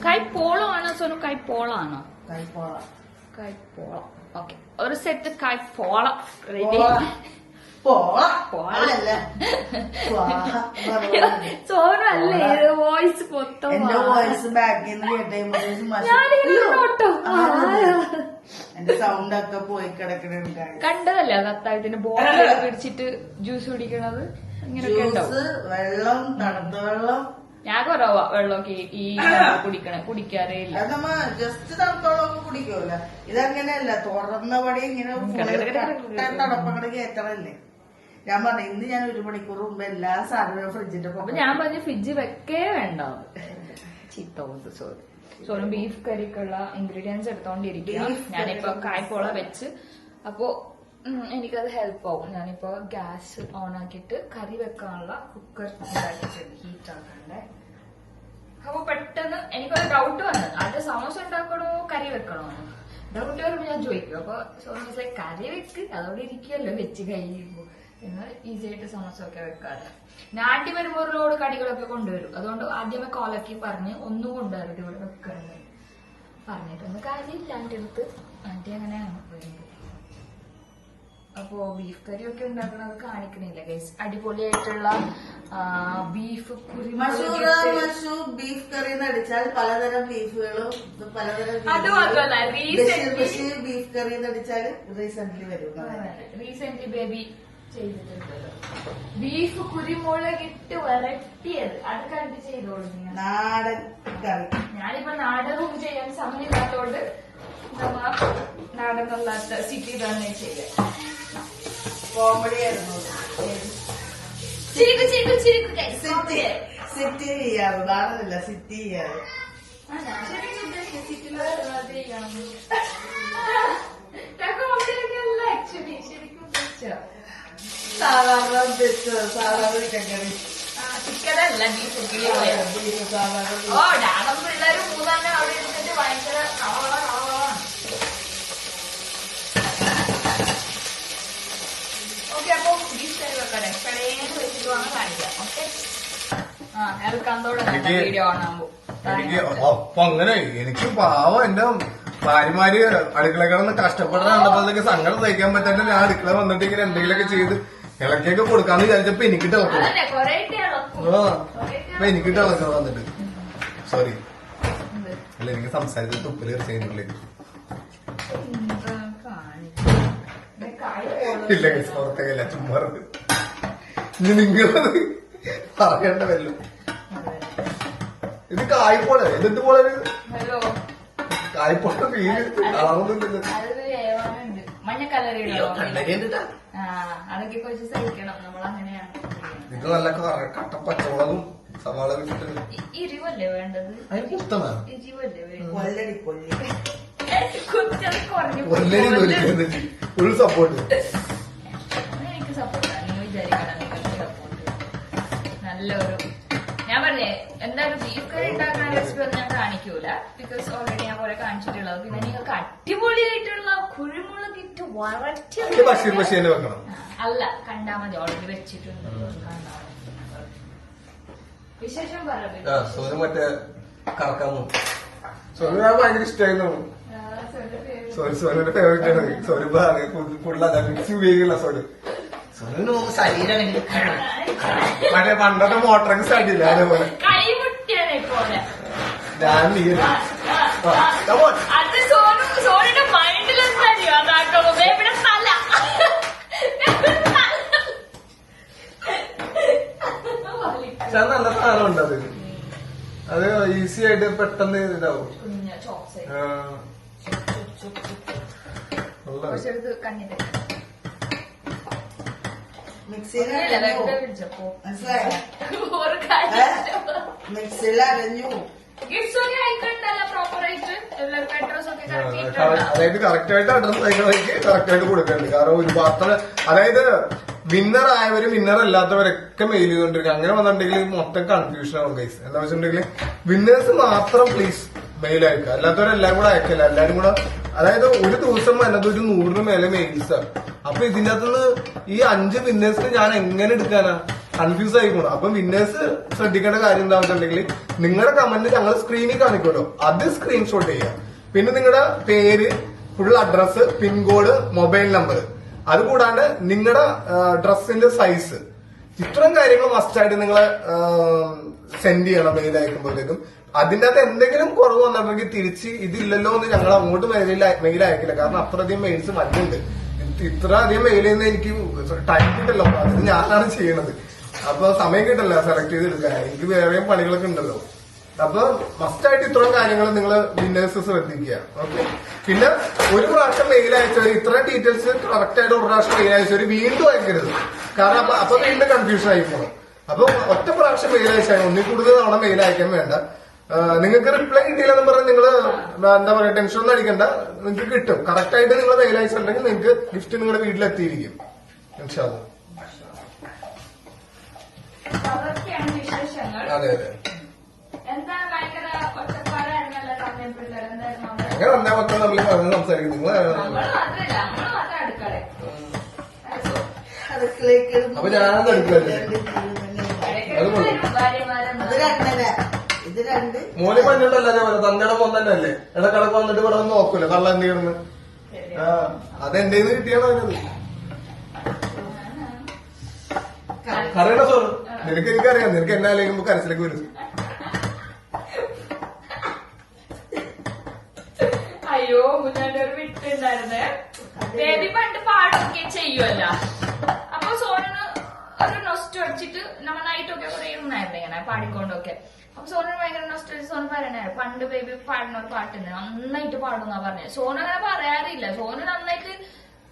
[SPEAKER 1] കൈപ്പോളം ആണോ സോനു? കൈപ്പോളാണോ? കൈപ്പോളം. ഓക്കെ, ഒരു സെറ്റ് കൈപ്പോളം റെഡി. സോനു അല്ലേ വോയിസ് മൊത്തം
[SPEAKER 3] എന്റെ വോയിസ് ബാക്കിൽ നിന്ന് കേട്ടോ. എന്റെ സൗണ്ട് ഒക്കെ പോയി കിടക്കണ
[SPEAKER 1] കണ്ടതല്ല കത്തായതിന്റെ ബോട്ടിൽ പിടിച്ചിട്ട് ജ്യൂസ് കുടിക്കണത്. ഇങ്ങനെയൊക്കെ ഉണ്ടോ?
[SPEAKER 3] വെള്ളം, തണുത്ത വെള്ളം.
[SPEAKER 1] ഞാൻ കുറവാ വെള്ളമൊക്കെ ഈ കുടിക്കാറേ ഇല്ല.
[SPEAKER 3] അത് നമ്മ ജസ്റ്റ് തണുത്ത വെള്ളമൊക്കെ കുടിക്കൂല. ഇതങ്ങനെയല്ല, തുറന്ന പടി ഇങ്ങനെ തണുപ്പങ്ങടെ കയറ്റണല്ലേ. ഞാൻ പറഞ്ഞു ഇന്ന് ഞാൻ 1 മണിക്കൂർ മുമ്പ് എല്ലാ സാധനവും ഫ്രിഡ്ജിന്റെ
[SPEAKER 1] അപ്പൊ ഞാൻ പറഞ്ഞു ഫ്രിഡ്ജ് വെക്കേ വേണ്ട. ചീത്ത സോറി. സോനു ബീഫ് കറിക്കുള്ള ഇൻഗ്രീഡിയൻസ് എടുത്തോണ്ടിരിക്കുക. ഞാനിപ്പോ കായ്പോള വെച്ച് അപ്പോ എനിക്കത് ഹെൽപ്പ് ആവും. ഞാനിപ്പോ ഗ്യാസ് ഓൺ ആക്കിയിട്ട് കറി വെക്കാനുള്ള കുക്കർ ഉണ്ടാക്കിയിട്ടുണ്ട്, ഹീറ്റ് ആക്കണ്ടേ. അപ്പൊ പെട്ടെന്ന് എനിക്കൊരു ഡൗട്ട് വന്നത്, അത് സമോസ ഉണ്ടാക്കണോ കറി വെക്കണോ? ഡൗട്ട് വരുമ്പോ ഞാൻ ചോദിക്കും. അപ്പൊ സമോസ കറി വെക്ക്, അതോടെ ഇരിക്കുമല്ലോ വെച്ച് കഴിയുമ്പോ, എന്നാൽ ഈസി ആയിട്ട് സമോസ ഒക്കെ വെക്കാറ്. നാട്ടി വരുമ്പോ ഒരു ലോഡ് കടികളൊക്കെ കൊണ്ടുവരും. അതുകൊണ്ട് ആദ്യമേ കോലക്കി പറഞ്ഞ് ഒന്നും കൊണ്ടുവരരുത് ഇവിടെ വെക്കരുത് പറഞ്ഞിട്ടൊന്നും കാര്യമില്ല. ആന്റി അടുത്ത് ആന്റി അങ്ങനെയാണ് വരുമ്പോ. അപ്പോ ബീഫ് കറിയൊക്കെ ഉണ്ടാക്കണത് കാണിക്കണില്ല ഗൈസ്. അടിപൊളിയായിട്ടുള്ള ബീഫ്
[SPEAKER 3] ബീഫ് കറി എന്ന് അടിച്ചാൽ പലതരം ബീഫുകളും പലതരം
[SPEAKER 1] അത് മാത്രമല്ല
[SPEAKER 3] ബീഫ് കറി എന്ന് അടിച്ചാൽ റീസെന്റ് വരും.
[SPEAKER 1] റീസെന്റ് ബേബി ചെയ്തിട്ടുണ്ടല്ലോ ബീഫ് കുരുമുളകിട്ട് വരട്ടിയത്. അത് കണ്ട് ചെയ്തോളൂ
[SPEAKER 3] നാടൻ കറി.
[SPEAKER 1] ഞാനിപ്പോ നാടകം ചെയ്യാൻ സമയമില്ലാത്തോണ്ട് നമ്മ നാടനല്ലാത്ത സിറ്റി തന്നെ ചെയ്യാം.
[SPEAKER 3] കോമഡി ആയിരുന്നു. സിറ്റി ചെയ്യാറ്, നാടനല്ല സിറ്റി ചെയ്യാറ്. സാധാരണ ചിക്കൻ
[SPEAKER 1] ചിക്കനല്ല ബീഫ് ഓ ഡാഡം പിള്ളേര് മൂന്നാണ് അവിടെ ഇരുന്നിട്ട് ഭയങ്കര ഓക്കെ. അപ്പൊ ബീഫ് കറി വെക്കട്ടെ, കടയിൽ വെച്ചിട്ട് വേണം കാണിക്കാം. ഓക്കെ, വീഡിയോ ഓണാകുമ്പോ
[SPEAKER 2] എനിക്ക് അപ്പൊ അങ്ങനെ എനിക്ക് പാവം എന്റെ ഭാര്യമാര് അടുക്കള കിടന്ന് കഷ്ടപ്പെടാൻ കണ്ടപ്പോഴത്തേക്ക് സങ്കടം സഹിക്കാൻ പറ്റാണ്ട് ഞാൻ അടുക്കള വന്നിട്ട് ഇങ്ങനെ എന്തെങ്കിലുമൊക്കെ ചെയ്ത് ഇളക്കിയൊക്കെ കൊടുക്കാന്ന് വിചാരിച്ചപ്പോ എനിക്കിട്ട് ഇളക്കണം. അപ്പൊ എനിക്കിട്ട് ഇളക്കണം വന്നിട്ട്. സോറി അല്ല, എനിക്ക് സംസാരിച്ച തുപ്പല് തീർച്ചയായിട്ടുള്ളിലേക്ക് ഇല്ല പുറത്തേക്കല്ല ചുമ്മാ ഇനി നിങ്ങളത് പറയേണ്ട വല്ലോ. ഇത് കായ്പോളെ ഇതെന്ത് പോലെ കായ്പോള ഫീല് കളറൊന്നുമില്ല.
[SPEAKER 1] മഞ്ഞ കളറിയുണ്ടോ? അതൊക്കെ കുറച്ച് സഹിക്കണം, നമ്മളങ്ങനെയാണ്.
[SPEAKER 2] ഇത് നല്ല കട്ട പച്ചമുളകും സവാള വെച്ചിട്ട്
[SPEAKER 1] എരിവല്ലേ വേണ്ടത്?
[SPEAKER 2] അതിന് കുത്തമാണ്
[SPEAKER 1] എരിവല്ലേ
[SPEAKER 2] ഫുൾ സപ്പോർട്ട്.
[SPEAKER 1] എനിക്ക് സപ്പോർട്ടാണ്, നിങ്ങൾ വിചാരിക്കണം സപ്പോർട്ട്. നല്ലൊരു ഞാൻ പറഞ്ഞേ എന്തായാലും ബീഫ് കറി ഉണ്ടാക്കുന്ന റെസിപ്പി ഒന്നും ഞാൻ കാണിക്കൂല, ബിക്കോസ് ഓൾറെഡി ഞാൻ കുറെ കാണിച്ചിട്ടുള്ളത്. പിന്നെ നിങ്ങൾക്ക് അടിപൊളിയായിട്ടുള്ള കുരുമുളകിട്ട് വരട്ടി
[SPEAKER 2] വെക്കണം.
[SPEAKER 1] അല്ല, കണ്ടാ മതി, ഓൾറെഡി വെച്ചിട്ടുണ്ട്. വിശേഷം
[SPEAKER 2] സോനു മറ്റേ കറക്കാമോ? സോനു ഞാൻ ഭയങ്കര ഇഷ്ടമായിരുന്നു. സോനുവിന്റെ ഫേവറേറ്റ് ആണ്. സോനു കൂടുതൽ മിക്സി ഉപയോഗിക്കില്ല. സോനു ശരീരമാണെങ്കിൽ മറ്റേ പണ്ടത്തെ മോട്ടറൊക്കെ സ്റ്റാർട്ട് ചെയ്യില്ല, അതേപോലെ ഞാൻ
[SPEAKER 1] അത് സോനുന്റെ മൈൻഡിലെന്തറിയോ അതാക്കുമ്പോ ഇവിടെ തല
[SPEAKER 2] നല്ല സാധനമുണ്ട്. അത് ഈസി ആയിട്ട് പെട്ടെന്ന് ഇതാവും.
[SPEAKER 3] മിക്സിയിൽ
[SPEAKER 1] വെറുതെ
[SPEAKER 3] അരഞ്ഞു
[SPEAKER 1] വിളിച്ചപ്പോ
[SPEAKER 3] മനസ്സിലായോ?
[SPEAKER 1] ഒരു കാര്യം
[SPEAKER 3] മിക്സിയിൽ അരഞ്ഞു.
[SPEAKER 1] ഗിഫ്റ്റ്സ് ഒക്കെ അയക്കണ്ടല്ല പ്രോപ്പറായിട്ട് എല്ലാവർക്കും അഡ്രസ് ഒക്കെ കറക്റ്റ് ചെയ്തിട്ടുണ്ടോ?
[SPEAKER 2] അതായത് കറക്റ്റ് ആയിട്ട് അഡ്രസ് അയക്കണമെങ്കിൽ കറക്റ്റ് ആയിട്ട് കൊടുക്കുന്നുണ്ട്. കാരണം ഒരു പാത്രം അതായത് വിന്നർ ആയവരും വിന്നർ അല്ലാത്തവരൊക്കെ മെയിൽ ചെയ്തോണ്ടിരിക്കും. അങ്ങനെ വന്നിട്ടുണ്ടെങ്കിൽ മൊത്തം കൺഫ്യൂഷൻ ആവും ഗൈസ്. എന്താ വെച്ചിട്ടുണ്ടെങ്കിൽ വിന്നേഴ്സ് മാത്രം പ്ലീസ് മെയിൽ അയക്കുക, അല്ലാത്തവരെല്ലാരും കൂടെ അയക്കല്ല. എല്ലാരും കൂടെ അതായത് ഒരു ദിവസം വന്നത് ഒരു 100 മേലെ മെയിൽസാണ്. അപ്പൊ ഇതിന്റെ അകത്തുനിന്ന് ഈ 5 വിന്നേഴ്സിന് ഞാൻ എങ്ങനെ എടുക്കാനാ? കൺഫ്യൂസ് ആയിക്കോണം. അപ്പൊ വിന്നേഴ്സ് ശ്രദ്ധിക്കേണ്ട കാര്യം എന്താ വെച്ചിട്ടുണ്ടെങ്കിൽ നിങ്ങളുടെ കമന്റ് ഞങ്ങൾ സ്ക്രീനിൽ കാണിക്കുമല്ലോ, അത് സ്ക്രീൻഷോട്ട് ചെയ്യുക. പിന്നെ നിങ്ങളുടെ പേര്, full address, pin code, mobile number, അതുകൂടാണ്ട് നിങ്ങളുടെ ഡ്രസ്സിന്റെ സൈസ്, ഇത്രയും കാര്യങ്ങൾ മസ്റ്റായിട്ട് നിങ്ങൾ സെൻഡ് ചെയ്യണം മെയിൽ അയക്കുമ്പോഴത്തേക്കും. അതിന്റെ അകത്ത് എന്തെങ്കിലും കുറവ് വന്നിട്ടുണ്ടെങ്കിൽ തിരിച്ച് ഇതില്ലല്ലോ എന്ന് ഞങ്ങൾ അങ്ങോട്ട് മെയിൽ അയക്കില്ല. കാരണം അത്രയധികം മെയിൽസ് വരുന്നുണ്ട്. ഇത്ര അധികം മെയിൽ ചെയ്യുന്ന എനിക്ക് ടൈം കിട്ടല്ലോ, അതിന് ഞാനാണ് ചെയ്യണത്. അപ്പൊ സമയം കിട്ടല്ല സെലക്ട് ചെയ്തെടുക്കാൻ, എനിക്ക് വേറെയും പണികളൊക്കെ ഉണ്ടല്ലോ. അപ്പൊ മസ്റ്റായിട്ട് ഇത്രയും കാര്യങ്ങൾ നിങ്ങൾ വിന്നേഴ്സ് ശ്രദ്ധിക്കുക. ഓക്കെ. പിന്നെ ഒരു പ്രാവശ്യം മെയിൽ അയച്ചവർ ഇത്രയും ഡീറ്റെയിൽസ് കറക്റ്റ് ആയിട്ട് ഒരു പ്രാവശ്യം മെയിൽ അയച്ചവർ വീണ്ടും അയക്കരുത്. കാരണം അപ്പൊ വീണ്ടും കൺഫ്യൂഷൻ ആയി പോകണം. അപ്പൊ ഒറ്റ പ്രാവശ്യം മെയിൽ അയച്ചാൽ ഒന്നിൽ കൂടുതൽ തവണ മെയിൽ അയക്കാൻ വേണ്ട. നിങ്ങൾക്ക് റിപ്ലൈ കിട്ടിയില്ലെന്ന് പറഞ്ഞാൽ നിങ്ങൾ എന്താ പറയാ ടെൻഷൻ ഒന്നും അടിക്കണ്ട, നിങ്ങൾക്ക് കിട്ടും. കറക്റ്റ് ആയിട്ട് നിങ്ങൾ മെയിൽ അയച്ചിട്ടുണ്ടെങ്കിൽ നിങ്ങൾക്ക് ഗിഫ്റ്റ് നിങ്ങളുടെ വീട്ടിലെത്തിയിരിക്കും. ഇൻഷാ അല്ലാഹ്.
[SPEAKER 1] അതൊക്കെയാണ് വിശേഷങ്ങൾ.
[SPEAKER 2] അതെ അതെ.
[SPEAKER 1] എന്താ ഭയങ്കര ഒറ്റപ്പാടായിരുന്നല്ലോ സമയം പിള്ളേർ. എന്തായിരുന്നു
[SPEAKER 2] അങ്ങനെ വന്നാൽ മക്കൾ നമ്മൾ സംസാരിക്കും. നിങ്ങൾ
[SPEAKER 1] നമ്മള് മാത്രല്ല, നമ്മള് മാത്രം അടുക്കള.
[SPEAKER 3] അടുക്കളയ്ക്ക്
[SPEAKER 2] അപ്പൊ ഞാനത് എടുക്കല്ലേ?
[SPEAKER 3] അത് 2.5, ഇത് 2.
[SPEAKER 2] മോനെ പഞ്ഞുണ്ടല്ലേ പോലെ തന്നയുടെ മോൻ തന്നെ അല്ലേ? ഇടക്കിടക്ക് വന്നിട്ട് ഇവിടെ വന്ന് നോക്കൂല കള്ള എന്ത് ചെയ്യണമെന്ന്. അതെന്റെ കിട്ടിയാണോ അതിനത് അറിയണ സോറ്. എനിക്കറിയാം, നിനക്ക് എന്നെ ആലോചിക്കുമ്പോ കരച്ചിലേക്ക് വരും.
[SPEAKER 1] അയ്യോ മുന്നോട്ട് ഒരു വിട്ടുണ്ടായിരുന്നേ. ബേബി പണ്ട് പാടൊക്കെ ചെയ്യുമല്ല. അപ്പൊ സോനന് ഒരു നൊസ്റ്റ് അടിച്ചിട്ട് നമ്മൾ നൈറ്റൊക്കെ കുറെ ഇരുന്നായിരുന്നു ഇങ്ങനെ പാടിക്കൊണ്ടൊക്കെ. അപ്പൊ സോനന് ഭയങ്കര നൊസ്റ്റ് അടിച്ച് സോന പറയണേ പണ്ട് ബേബി പാടുന്ന ഒരു പാട്ടുണ്ട്, നന്നായിട്ട് പാടുന്നാ പറഞ്ഞത്. സോന അങ്ങനെ പറയാറില്ല. സോന നന്നായിട്ട്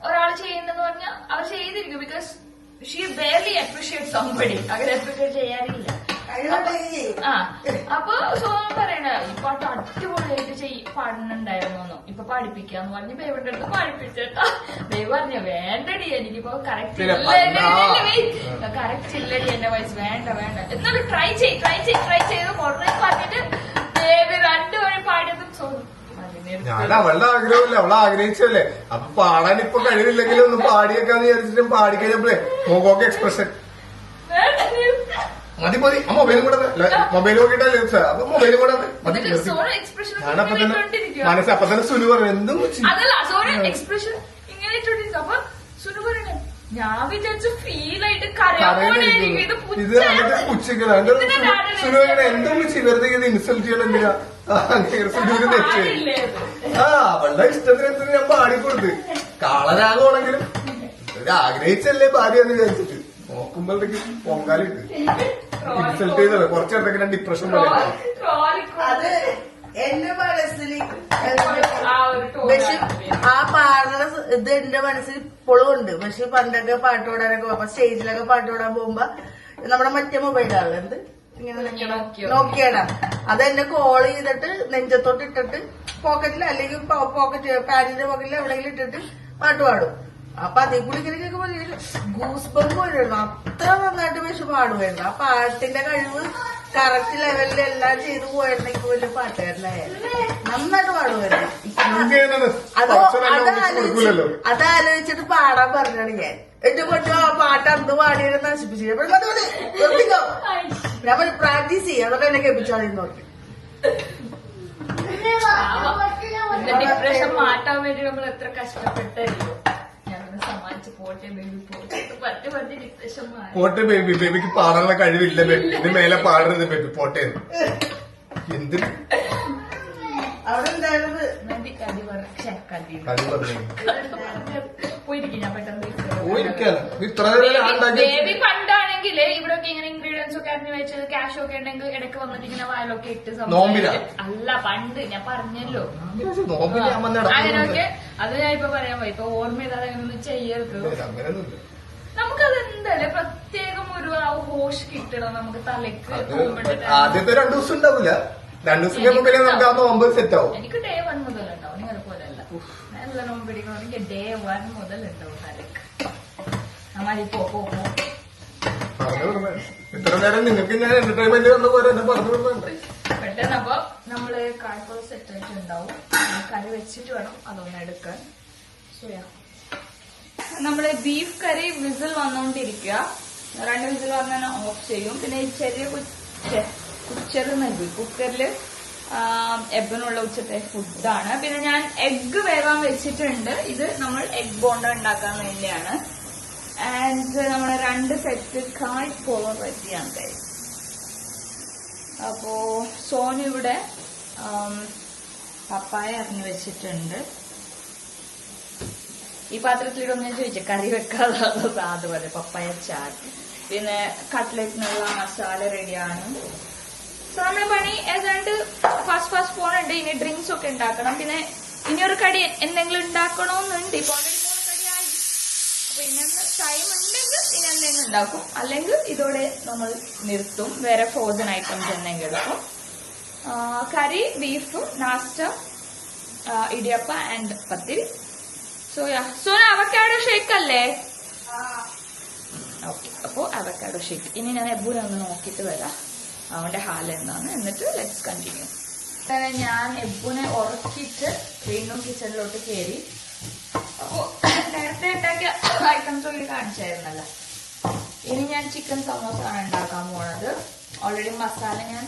[SPEAKER 1] ഒരാൾ ചെയ്യുന്നെന്ന് പറഞ്ഞാൽ അവർ ചെയ്തിരിക്കും. Because she barely appreciate somebody. അങ്ങനെ അപ്രീഷിയേറ്റ് ചെയ്യാറില്ല. ആ അപ്പൊ സോന പറയണ ഈ പാട്ട് അടിപൊളിയായിട്ട് പാടുന്നുണ്ടായിരുന്നു, ഇപ്പൊ പാടിപ്പിക്കാന്ന് പറഞ്ഞ് ബേബിന്റെ അടുത്ത് പാടിപ്പിച്ചേട്ടാ. ബേബി പറഞ്ഞു വേണ്ടടി എനിക്കിപ്പോ കറക്റ്റ് ഇല്ലടി എന്റെ വയസ്സ്, വേണ്ട വേണ്ട എന്നാലും ട്രൈ ചെയ്ത് കൊറേ പറഞ്ഞിട്ട് ബേബി 2 വഴി പാടിയതും സോനു
[SPEAKER 2] ഞാൻ അവളുടെ ആഗ്രഹമില്ല, അവളെ ആഗ്രഹിച്ചല്ലേ. അപ്പൊ പാടാൻ ഇപ്പൊ കഴിവില്ലെങ്കിലും ഒന്ന് പാടിയേക്കാന്ന് വിചാരിച്ചിട്ടും പാടിക്കഴിഞ്ഞപ്പോഴേ മുഖമൊക്കെ എക്സ്പ്രഷൻ മതി മതി. ആ മൊബൈലും കൂടെ മൊബൈൽ നോക്കിയിട്ടല്ലേ അപ്പൊ മൊബൈലും കൂടെ മതി. ഞാനപ്പൊ തന്നെ മനസ്സ് അപ്പൊ തന്നെ സുനു പറഞ്ഞു എന്തും
[SPEAKER 1] അതല്ല സോറി എക്സ്പ്രഷൻ ഇങ്ങനെ ഇട്ടിട്ടുണ്ട്. അപ്പൊ സുനു പറയണേ ഞാൻ വിചാരിച്ചു ഫീൽ ആയിട്ട്
[SPEAKER 2] ഇത് എന്നിട്ട് പുച്ഛിക്കണം. സുനു എന്തും പുച്ഛി വെറുതെ ഇത് ഇൻസൾട്ട് ചെയ്യണം എന്തിനാ? സുനുവിന് തെറ്റ്. അവളുടെ ഇഷ്ടത്തിന് എന്തിനു ഞാൻ പാടിക്കൊടുത്ത് കാളരാഗമാണെങ്കിലും ആഗ്രഹിച്ചല്ലേ ഭാര്യ എന്ന് വിചാരിച്ചിട്ട് നോക്കുമ്പോഴത്തേക്ക് പൊങ്കാലിട്ട് ഇൻസൾട്ട് ചെയ്തല്ലോ. കുറച്ചേരത്തേക്ക് ഡിപ്രഷൻ പോലെ.
[SPEAKER 3] അത് എന്റെ മനസ്സിൽ പക്ഷെ ആ പാടുന്ന ഇത് എന്റെ മനസ്സിൽ ഇപ്പോഴും ഉണ്ട്. പക്ഷെ പണ്ടൊക്കെ പാട്ട് പാടാനൊക്കെ പോകുമ്പോ സ്റ്റേജിലൊക്കെ പാട്ട് പാടാൻ പോകുമ്പോ നമ്മുടെ മറ്റേ മൊബൈലാണ് എന്ത് ഇങ്ങനെ നോക്കിയാണ് അതെന്നെ കോൾ ചെയ്തിട്ട് നെഞ്ചത്തോട്ട് ഇട്ടിട്ട് പോക്കറ്റിൽ അല്ലെങ്കിൽ പോക്കറ്റ് പാന്റിന്റെ പോക്കറ്റിൽ എവിടെയെങ്കിലും ഇട്ടിട്ട് പാട്ട് പാടും. അപ്പൊ അതേ കൂടി ഇങ്ങനെ കേൾക്കുമ്പോൾ ഗൂസ്ബംപ് വരുന്നു. അത്ര നന്നായിട്ട് പക്ഷെ പാടുമായിരുന്നു. ആ പാട്ടിന്റെ കഴിവ് കറക്റ്റ് ലെവലിൽ എല്ലാം ചെയ്തു പോയിരുന്നെങ്കിൽ വലിയ പാട്ടുകാരനായാലും നന്നായിട്ട് പാടുമായിരുന്നു. അതാലോചിച്ചിട്ട് പാടാൻ പറഞ്ഞാണ് ഞാൻ. ഏറ്റവും കൊണ്ടു ആ പാട്ട് അന്ന് പാടിയത് നശിപ്പിച്ചു. ഞാൻ പ്രാക്ടീസ് ചെയ്യാം, അതൊക്കെ എന്നെ കേൾപ്പിച്ചാൽ നോക്കി.
[SPEAKER 1] ഡിപ്രഷൻ മാറ്റാൻ വേണ്ടി നമ്മൾ എത്ര കഷ്ടപ്പെട്ടല്ലോ. ഞാനൊന്ന് സമ്മാനിച്ച് പോട്ടെ ബേബി പോട്ടെ ഡിപ്രഷൻ
[SPEAKER 2] പോട്ടെ ബേബി. ബേബിക്ക് പാടാനുള്ള കഴിവില്ല ബേബി, ഇത് മേലെ പാടരുത് ബേബി പോട്ടെ. എന്തിന്
[SPEAKER 3] അവിടെ എന്തായാലും
[SPEAKER 1] പോയിരിക്കും ഞാൻ പെട്ടെന്ന്.
[SPEAKER 2] ബേബി
[SPEAKER 1] പണ്ടാണെങ്കിൽ ഇവിടെയൊക്കെ ഇങ്ങനെ ഇൻഗ്രീഡിയൻസ് ഒക്കെ അറിഞ്ഞു വെച്ചത് ക്യാഷ് ഒക്കെ ഉണ്ടെങ്കിൽ ഇടയ്ക്ക് വന്നിട്ട് ഇങ്ങനെ വായിലൊക്കെ ഇട്ട് അല്ല പണ്ട് ഞാൻ പറഞ്ഞല്ലോ അങ്ങനെയൊക്കെ. അത് ഞാൻ ഇപ്പൊ പറയാൻ പോയി. ഇപ്പൊ ഓർമ്മ ചെയ്താൽ അങ്ങനെ ഒന്നും ചെയ്യരുത്. നമുക്കത് എന്തായാലും പോഷ് കിട്ടണം നമുക്ക് തലക്ക്.
[SPEAKER 2] ആദ്യത്തെ 2 ദിവസം ഉണ്ടാവില്ല, 2 ദിവസം കഴിയുമ്പോ പിന്നെ നമുക്ക് ആ നോമ്പ് സെറ്റ് ആവും.
[SPEAKER 1] എനിക്ക് day 1 മുതൽ ഉണ്ടാവും, നിങ്ങൾ പോലെ അല്ല. നല്ല നോമ്പ് പിടിക്കണമെങ്കിൽ day 1 മുതൽ ഉണ്ടാവും തലക്ക്. അമ്മാരി പോ
[SPEAKER 2] പറഞ്ഞു വിടുന്നത് ഇത്ര നേരം നിങ്ങൾക്ക് ഞാൻ എന്റർടൈൻമെന്റ് വന്ന പോലെ എന്നെ പറഞ്ഞു വിടുന്നുണ്ട്.
[SPEAKER 1] പെട്ടെന്ന് അപ്പൊ നമ്മള് കായ്പോള സെറ്റ് ആയിട്ടുണ്ടാവും. കറി വെച്ചിട്ട് വേണം അതൊന്ന് എടുക്കാൻ. നമ്മള് ബീഫ് കറി വിസിൽ വന്നോണ്ടിരിക്കുക. 2 വിസിൽ വന്നാൽ ഓഫ് ചെയ്യും. പിന്നെ ഈ ചെറിയ കുക്കറിൽ നൽകി കുക്കറില് എബിനുള്ള ഉച്ചത്തെ ഫുഡാണ്. പിന്നെ ഞാൻ എഗ്ഗ് വേവാൻ വെച്ചിട്ടുണ്ട്. ഇത് നമ്മൾ എഗ് ബോണ്ട ഉണ്ടാക്കാൻ വേണ്ടിയാണ്. ആൻഡ് നമ്മുടെ 2 സെറ്റ് കായ്പോള റെഡിയാണ് guys. അപ്പോ സോനു ഇവിടെ പപ്പായ അറിഞ്ഞു വെച്ചിട്ടുണ്ട്. ഈ പാത്രത്തിലിടൊന്നും ഞാൻ ചോദിച്ചു, കറി വെക്കാതെ അതുപോലെ പപ്പായ ചാറ്റ്. പിന്നെ കട്ട്ലറ്റിനുള്ള മസാല റെഡിയാണ്. സോ നമ്മുടെ പണി ഏതാണ്ട് ഫാസ്റ്റ് പോകുന്നുണ്ട്. ഇനി ഡ്രിങ്ക്സ് ഒക്കെ ഉണ്ടാക്കണം. പിന്നെ ഇനിയൊരു കടി എന്തെങ്കിലും ഉണ്ടാക്കണമെന്നുണ്ട്. ഇപ്പൊ ഓൾറെഡി 3 കടിയായി. അപ്പൊ ഇന്നെന്ന് ടൈം ഉണ്ടെങ്കിൽ ഇനി എന്തെങ്കിലും ഉണ്ടാക്കും, അല്ലെങ്കിൽ ഇതോടെ നമ്മൾ നിർത്തും. വേറെ ഫ്രോസൺ ഐറ്റംസ് എന്തെങ്കിലും എടുക്കും. കറി, ബീഫ്, നാസ്റ്റ, ഇടിയപ്പ ആൻഡ് പത്തിരി. സോന അവക്കാഡോ ഷേക്ക് അല്ലേ? ഓക്കെ, അപ്പോ അവക്കാഡോ ഷേക്ക്. ഇനി ഞാൻ എബുനെ ഒന്ന് നോക്കിയിട്ട് വരാം അവന്റെ ഹാൽ എന്താണ്, എന്നിട്ട് ലെറ്റ്സ് കണ്ടിന്യൂ. ഞാൻ എബുനെ ഉറക്കിയിട്ട് വീണ്ടും കിച്ചണിലോട്ട് കയറി. അപ്പോ നേരത്തെ ഉണ്ടാക്കിയ ഐറ്റംസ് കൂടി കാണിച്ചായിരുന്നല്ലോ. ഇനി ഞാൻ ചിക്കൻ സമോസ ആണ് ഉണ്ടാക്കാൻ പോണത്. ഓൾറെഡി മസാല ഞാൻ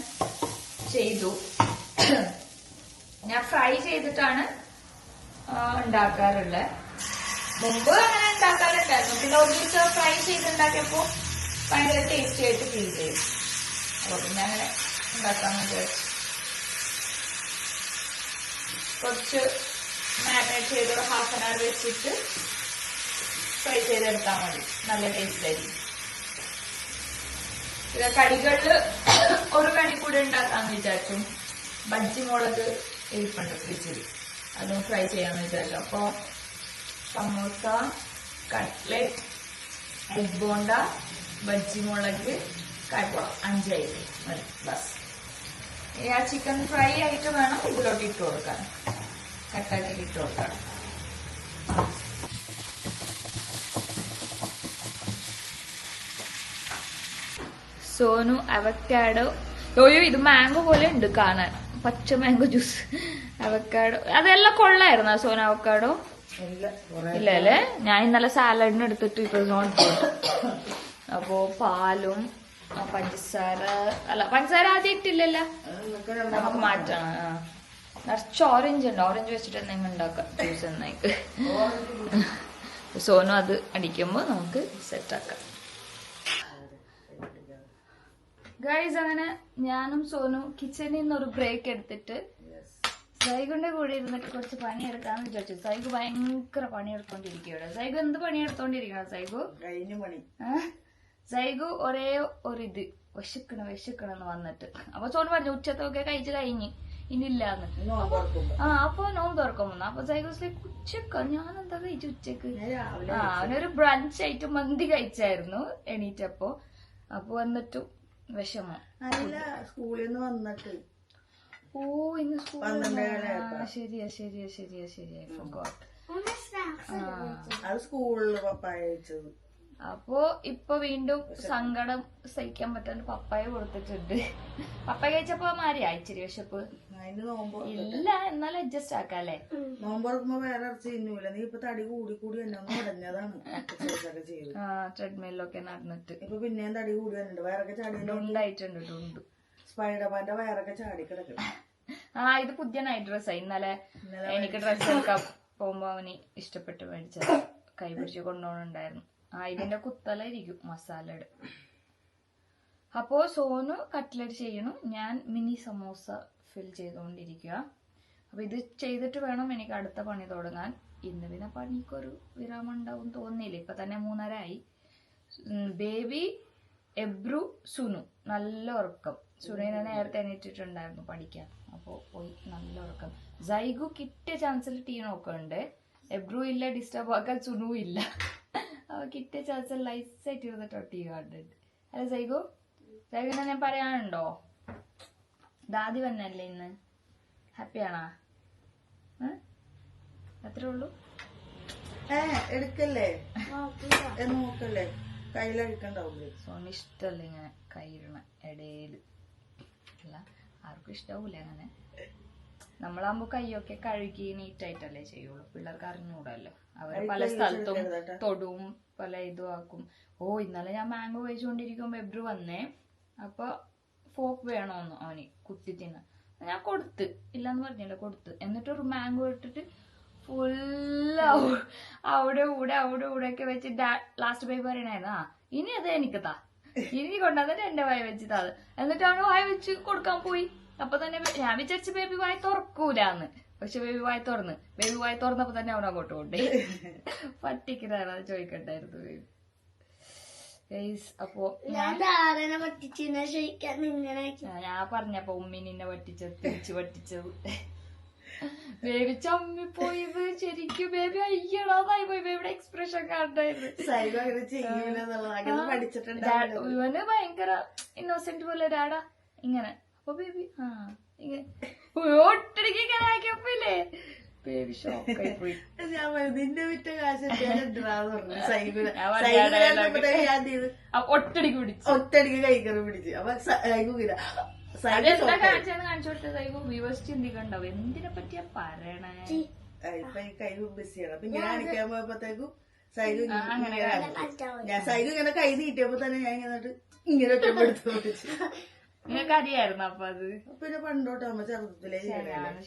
[SPEAKER 1] ചെയ്തു. ഞാൻ ഫ്രൈ ചെയ്തിട്ടാണ് ഉണ്ടാക്കാറുള്ളത്. മുമ്പ് അങ്ങനെ ഉണ്ടാക്കാറുണ്ടായിരുന്നു. പിന്നെ ഒരു ദിവസം ഫ്രൈ ചെയ്തുണ്ടാക്കിയപ്പോ ഭയങ്കര ടേസ്റ്റി ആയിട്ട് ഫീൽ ചെയ്തു. അപ്പൊ പിന്നെ അങ്ങനെ ഉണ്ടാക്കാന്ന് വിചാരിച്ചു. കുറച്ച് മാരിനേറ്റ് ചെയ്ത് ഒരു 1/2 hour വെച്ചിട്ട് ഫ്രൈ ചെയ്തെടുത്താൽ മതി. നല്ല ടേസ്റ്റ് ആയിരിക്കും. പിന്നെ കടികളില് ഒരു കടി കൂടെ ഉണ്ടാക്കാന്ന് വിചാരിച്ചു. ബജ്ജി മുളക് ഇരിപ്പുണ്ട് ഫ്രിഡ്ജിൽ, അതും ഫ്രൈ ചെയ്യാന്ന് വിചാരിച്ചു. അപ്പൊ സമോസ, കട്ട്ലറ്റ്, എഗ് ബോണ്ട, ബജ്ജി മുളക്, കായ്പോള 5 ആയിട്ട് മതി ബസ്. ആ ചിക്കൻ ഫ്രൈ ആയിട്ട് വേണം ഇതിലോട്ട് ഇട്ട് കൊടുക്കാൻ, കട്ടാക്കി ഇട്ട് കൊടുക്കാൻ. സോനു അവക്കാഡോ. ഓയോ, ഇത് മാംഗോ പോലെ ഉണ്ട് കാണാൻ, പച്ച മാംഗോ ജ്യൂസ്. അവക്കാഡോ അതെല്ലാം കൊള്ളായിരുന്നോ സോനു? അവക്കാഡോ ഇല്ല അല്ലേ? ഞാൻ ഇന്നലെ സാലഡിന് എടുത്തിട്ട് ഇപ്പൊ അപ്പോ പാലും പഞ്ചസാര അല്ല, പഞ്ചസാര ആദ്യം ഇട്ടില്ലല്ലോ, നമുക്ക് മാറ്റണം. നിറച്ച് ഓറഞ്ച് ഉണ്ട്, ഓറഞ്ച് വെച്ചിട്ട് എന്തെങ്കിലും ഉണ്ടാക്കാം ജ്യൂസ് എന്നേക്ക്. സോനു അത് അടിക്കുമ്പോ നമുക്ക് സെറ്റാക്കാം. ഗൈസ്, അങ്ങനെ ഞാനും സോനു കിച്ചണിൽ നിന്ന് ഒരു ബ്രേക്ക് എടുത്തിട്ട് സൈഗുന്റെ കൂടെ ഇരുന്നിട്ട് കുറച്ച് പണിയെടുക്കാന്ന് വിചാരിച്ചു. സൈഗു ഭയങ്കര പണിയെടുത്തോണ്ടിരിക്കുകയാണ്. സൈഗു എന്ത് പണിയെടുത്തോണ്ടിരിക്കണം? സൈഗു ഒരേ ഒരു വിശക്കണെന്ന് വന്നിട്ട്. അപ്പൊ സോനു പറഞ്ഞു ഉച്ചത്തൊക്കെ കഴിച്ച് കഴിഞ്ഞ് ഇനിയില്ലാന്ന്. അപ്പൊ നോമ്പ് തുറക്കുമ്പോ അപ്പൊ സൈഗു ഉച്ചക്ക ഞാനെന്താ കഴിച്ചു ഉച്ചക്ക്? അവനൊരു ബ്രഞ്ച് ആയിട്ട് മന്തി കഴിച്ചായിരുന്നു എണീറ്റപ്പോ. അപ്പൊ വന്നിട്ടു വിഷമം.
[SPEAKER 3] സ്കൂളിൽ നിന്ന് വന്നിട്ട്
[SPEAKER 1] ഇന്ന്
[SPEAKER 3] സ്കൂളില് പപ്പായ കഴിച്ചത്.
[SPEAKER 1] അപ്പൊ ഇപ്പൊ വീണ്ടും സങ്കടം സഹിക്കാൻ പറ്റാണ്ട് പപ്പായ കൊടുത്തിട്ടുണ്ട്. പപ്പായ കഴിച്ചപ്പോ മാറിയാ ഇച്ചിരി വിശപ്പ്? ഇല്ല, എന്നാലും അഡ്ജസ്റ്റ് ആക്കാല്ലേ.
[SPEAKER 3] നോമ്പ് തുറക്കുമ്പോ വേറെ ഇറച്ചി തിന്നൂല. നീ ഇപ്പൊ തടി കൂടി എന്നെ മുടഞ്ഞതാണ്.
[SPEAKER 1] ട്രെഡ്മില്ലൊക്കെ നടന്നിട്ട്
[SPEAKER 3] ഇപ്പൊ പിന്നെയും തടി കൂടി വന്നിട്ടുണ്ട്. വയറൊക്കെ ചാടി
[SPEAKER 1] ഉണ്ടായിട്ടുണ്ട്.
[SPEAKER 3] സ്പൈഡർമാന്റെ വയറൊക്കെ ചാടി കിടക്കും.
[SPEAKER 1] ഇത് പുതിയ നൈറ്റ് ഡ്രസ്സാ. ഇന്നലെ എനിക്ക് ഡ്രസ്സ് എടുക്കാൻ പോകുമ്പോ അവന് ഇഷ്ടപ്പെട്ട് മേടിച്ചത്, കൈപിടിച്ച് കൊണ്ടുപോകണുണ്ടായിരുന്നു. ഇതിന്റെ കുത്തലായിരിക്കും മസാലയുടെ. അപ്പോ സോനു കട്ട്ലറ്റ് ചെയ്യണു, ഞാൻ മിനി സമോസ ഫിൽ ചെയ്തുകൊണ്ടിരിക്കുക. അപ്പൊ ഇത് ചെയ്തിട്ട് വേണം എനിക്ക് അടുത്ത പണി തുടങ്ങാൻ. ഇന്ന് പിന്നെ പണിക്കൊരു വിരാമം ഉണ്ടാവും തോന്നിയില്ല. ഇപ്പൊ തന്നെ 3:30 ആയി. ബേബി, എബ്രു, സുനു നല്ല ഉറക്കം. സുനുവിനെ നേരത്തെ എണീറ്റിട്ടുണ്ടായിരുന്നു പഠിക്കാൻ, അപ്പോ പോയി നല്ല ഉറക്കം. സൈഗു കിട്ടിയ ചാൻസിൽ ടീ നോക്കുന്നുണ്ട്. എബ്രു ഇല്ല, ഡിസ്റ്റർബ് ആക്കാൻ സുനു ഇല്ല. അവ കിട്ടിയ ചാൻസിൽ ലൈസായിട്ട് ഇരുന്നിട്ടോ ടീ കാണുന്നുണ്ട്. അല്ല സൈഗു ഞാൻ പറയാനുണ്ടോ? ദാദി വന്നല്ലേ ഇന്ന്? ഹാപ്പിയാണോ? അത്രേ ഉള്ളൂ.
[SPEAKER 3] എടുക്കല്ലേ നോക്കല്ലേ കയ്യിലഴിക്കണ്ടാവില്ലേ?
[SPEAKER 1] സോന് ഇഷ്ടമല്ല ഇങ്ങനെ കൈയിടണ ഇടയില്. അല്ല ആർക്കും ഇഷ്ടാവൂല അങ്ങനെ. നമ്മളാകുമ്പോ കൈയൊക്കെ കഴുകി നീറ്റായിട്ടല്ലേ ചെയ്യുള്ളൂ. പിള്ളേർക്ക് അറിഞ്ഞുകൂടല്ലോ. അവര് പല സ്ഥലത്തും തൊടുവും പല ഇതും ആക്കും. ഇന്നലെ ഞാൻ മാംഗോ കഴിച്ചുകൊണ്ടിരിക്കുമ്പോ എബ്രു വന്നേ. അപ്പൊ ഫോക്ക് വേണോന്ന് അവന് കുത്തി തിന്ന. ഞാൻ കൊടുത്ത്, ഇല്ലാന്ന് പറഞ്ഞില്ല, കൊടുത്ത്. എന്നിട്ടൊരു മാംഗോ ഇട്ടിട്ട് ഫുള്ള് അവിടെ ഇവിടെ ഒക്കെ വെച്ച് ലാസ്റ്റ് ബേബി പറയണായിരുന്നു, ഇനി അത് എനിക്ക് താ, ഇനി കൊണ്ടുവന്നിട്ട് എന്റെ വായ വെച്ച് താ. എന്നിട്ടാണ് വായ വെച്ച് കൊടുക്കാൻ പോയി. അപ്പൊ തന്നെ ഞാൻ വിചാരിച്ച ബേബി വായ തുറക്കൂലെന്ന്. പക്ഷെ ബേബി വായ തുറന്നപ്പോ തന്നെ അവൻ അങ്ങോട്ട് കൊണ്ടേ പറ്റിക്കുന്നതാണ്. അത് ചോദിക്കണ്ടായിരുന്നു ബേബി. അപ്പൊ ഞാൻ പറഞ്ഞപ്പോ ഉമ്മി നിന്നെ തിരിച്ചു പറ്റിച്ചത്. ബേബി ചമ്മിപ്പോയത് ശരിക്കും. ബേബി അയ്യടാന്നായി പോയി. ബേബിയുടെ എക്സ്പ്രഷൻ കാണണ്ടായിരുന്നു. ഇവന് ഭയങ്കര ഇന്നോസെന്റ് പോലെ ഡാഡാ ഇങ്ങനെ. അപ്പൊ ബേബി ഒട്ടടിക്ക് ഇങ്ങനെ ആക്കിയപ്പോയില്ലേ ബേബി ഷോക്കായി പോയി.
[SPEAKER 3] നിന്റെ വിറ്റ കാശ് ഒറ്റടിക്ക് കൈക്കറി പിടിച്ചു. അപ്പൊ
[SPEAKER 1] കാണിച്ചു കൊടുത്ത സൈഗു വ്യൂവേഴ്സ് ചിന്തിക്കണ്ടാവും എന്തിനെ പറ്റിയാ പറയണേ.
[SPEAKER 3] ഇപ്പൊ ഈ കൈ ബിസിയാണ്. അപ്പൊ ഇങ്ങനെ കാണിക്കാൻ പോയപ്പോഴത്തേക്കും സൈഗു ഞാൻ സൈഗു ഇങ്ങനെ കൈ നീട്ടിയപ്പോ തന്നെ ഞാൻ ഇങ്ങനെ ഒറ്റപ്പെടുത്തു പിടിച്ചു.
[SPEAKER 1] നിങ്ങൾക്ക് അറിയായിരുന്നു അപ്പൊ അത്?
[SPEAKER 3] പിന്നെ പണ്ടോട്ടാകുമ്പോ ചെറുപ്പത്തിലേ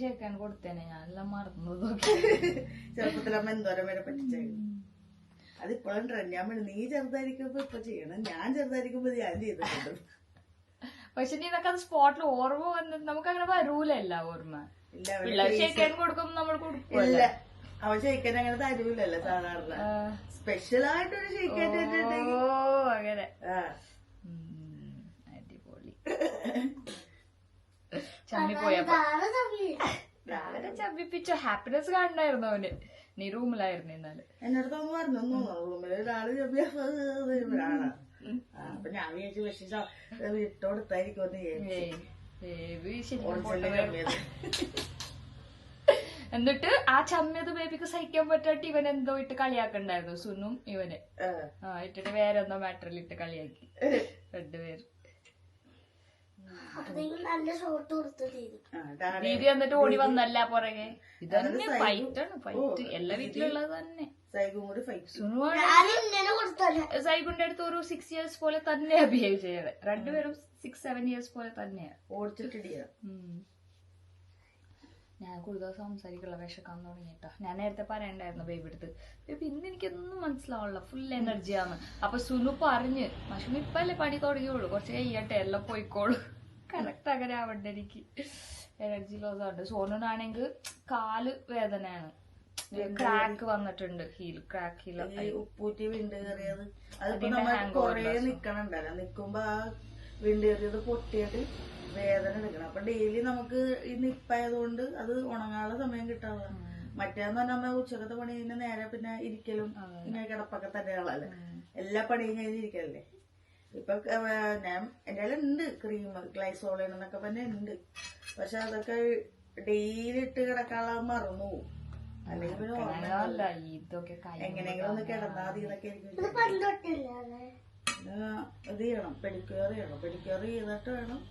[SPEAKER 1] ശരിക്കാൻ കൊടുത്തേനെ. ഞാനെല്ലാം മറന്നു.
[SPEAKER 3] ചെറുപ്പത്തിലമ്മ എന്തോരം വരെ പറ്റിച്ചായിരുന്നു. അതിപ്പോഴും ട്രെൻഡ്. ഞാൻ നീ ചെറുതായിരിക്കുമ്പോ ഇപ്പൊ ചെയ്യണം, ഞാൻ ചെറുതായിരിക്കുമ്പോ ഞാൻ ചെയ്തിട്ടുണ്ട്.
[SPEAKER 1] പക്ഷെ ഇതൊക്കെ അത് സ്പോട്ടിൽ ഓർമ്മ വന്നിട്ട് നമുക്ക് അങ്ങനെ വരൂലല്ല ഓർമ്മ. ഷെയ്ക്കാൻ കൊടുക്കുമ്പോ നമ്മൾ കൊടുക്കില്ല.
[SPEAKER 3] അവൻ ഷെയ്ക്കാൻ അങ്ങനെ തരൂലല്ലോ സാധാരണ. സ്പെഷ്യൽ ആയിട്ടൊരു ഷെയ്ക്കാൻ
[SPEAKER 1] അങ്ങനെ. അടിപൊളി. ചമ്മിപ്പോയപ്പോ ചമ്മിപ്പിച്ചോ. ഹാപ്പിനെസ് കാണണായിരുന്നു അവന്. നീ റൂമിലായിരുന്നു ഇന്നാല്.
[SPEAKER 3] എന്നോട് തോന്നു പറഞ്ഞു റൂമിൽ ഒരാള് ചമ്മിയാണ്. അപ്പൊ ഞാൻ വിചാരിച്ചു വിശേഷം വിട്ടോടുത്തായിരിക്കും.
[SPEAKER 1] എന്നിട്ട് ആ ചമ്മിയത് ബേബിക്ക് സഹിക്കാൻ പറ്റാട്ട് ഇവൻ എന്തോ ഇട്ട് കളിയാക്കണ്ടായിരുന്നു. സുനും ഇവന് ഇട്ടിട്ട് വേറെ എന്തോ മാറ്ററിൽ ഇട്ട് കളിയാക്കി രണ്ടുപേരും. ദീദി എന്നിട്ട് ഓടി വന്നല്ല പുറകെ. ഇതന്നെ ഫൈറ്റാണ്. ഫൈറ്റ് എല്ലാ വീട്ടിലുള്ളത് തന്നെ. സൈഗുന്റെ അടുത്ത് ഒരു 6 years പോലെ തന്നെയാ ബിഹേവ് ചെയ്യണേ. രണ്ടുപേരും 6-7 years പോലെ തന്നെയാ. ഞാൻ കൂടുതൽ സംസാരിക്കുള്ള വിശക്കാൻ തുടങ്ങിട്ടോ. ഞാൻ നേരത്തെ പറയണ്ടായിരുന്നു ബേബി അടുത്ത്, ബേബി ഇന്ന് എനിക്കൊന്നും മനസ്സിലാവുള്ള ഫുൾ എനർജിയാണ്. അപ്പൊ സുനു പറഞ്ഞ് മഷുമ ഇപ്പല്ലേ പണി തുടങ്ങിയുള്ളൂ, കുറച്ച് കഴിയട്ടെ എല്ലാം പോയിക്കോളൂ. കറക്റ്റ് അങ്ങനെ ആവണ്ട എനിക്ക്. എനർജി ലോസ് ആണ്. സോനുനാണെങ്കിൽ കാല് വേദനയാണ്. ക്രാക്ക് വന്നിട്ടുണ്ട്.
[SPEAKER 3] ഉപ്പൂറ്റി വിണ്ട് കയറിയത് അതിപ്പോ നമ്മൾ കൊറേ നിക്കണുണ്ടല്ലോ. നിക്കുമ്പോ ആ വിണ്ട് കയറിയത് പൊട്ടിയിട്ട് വേദന എടുക്കണം. അപ്പൊ ഡെയിലി നമുക്ക് ഈ നിപ്പായതുകൊണ്ട് അത് ഉണങ്ങാനുള്ള സമയം കിട്ടാനുള്ള. മറ്റേന്ന് പറഞ്ഞാൽ ഉച്ചക്കത്തെ പണി കഴിഞ്ഞ നേരെ പിന്നെ ഇരിക്കലും ഇങ്ങനെ കിടപ്പൊക്കെ തന്നെയാണല്ലേ. എല്ലാ പണിയും കഴിഞ്ഞിരിക്കല്ലേ. ഇപ്പൊ ഞാൻ എന്റെ ഉണ്ട് ക്രീം ഗ്ലൈസോളിൻ എന്നൊക്കെ തന്നെ ഉണ്ട്. പക്ഷെ അതൊക്കെ ഡെയിലി ഇട്ട് കിടക്കാനുള്ള മറന്നു പോകും. അല്ലെങ്കിൽ പിന്നെ എങ്ങനെയെങ്കിലും ഒന്ന് കിടന്നാ മതി എന്നൊക്കെ ആയിരിക്കും. ഇത് ചെയ്യണം, പെഡിക്യൂർ ചെയ്യണം. പെഡിക്യൂർ ചെയ്തിട്ട് വേണം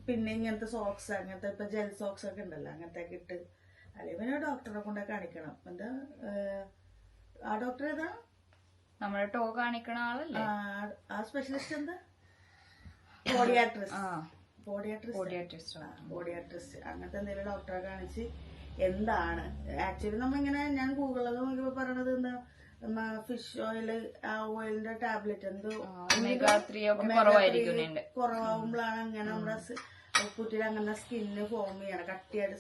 [SPEAKER 3] പിന്നെ ഇങ്ങനത്തെ സോക്സ്, അങ്ങനത്തെ ഇപ്പൊ ജെൽ സോക്സ് ഒക്കെ ഉണ്ടല്ലോ, അങ്ങനത്തെ ഒക്കെ ഇട്ട്. അല്ലെങ്കിൽ പിന്നെ ഡോക്ടറെ കൊണ്ടേ കാണിക്കണം. എന്താ ആ ഡോക്ടർ ഏതാ?
[SPEAKER 1] നമ്മുടെ ടോ കാണിക്കണ ആളല്ലേ
[SPEAKER 3] ആ സ്പെഷ്യലിസ്റ്റ്? എന്താ പോഡിയാട്രിസ്റ്റ് അങ്ങനത്തെ എന്തെങ്കിലും ഡോക്ടറെ കാണിച്ച് എന്താണ് ആക്ച്വലി നമ്മളിങ്ങനെ ഞാൻ ഗൂഗിളിലൊക്കെ നോക്കിയപ്പോ പറയണത് എന്താ ഫിഷ് ഓയില്, ആ ഓയിലിന്റെ ടാബ്ലറ്റ് എന്തോ കുറവാകുമ്പോഴാണ് അങ്ങനെ നമ്മുടെ കുട്ടിയുടെ അങ്ങനെ സ്കിന്ന് ഫോം ചെയ്യണം, കട്ടിയായിട്ട്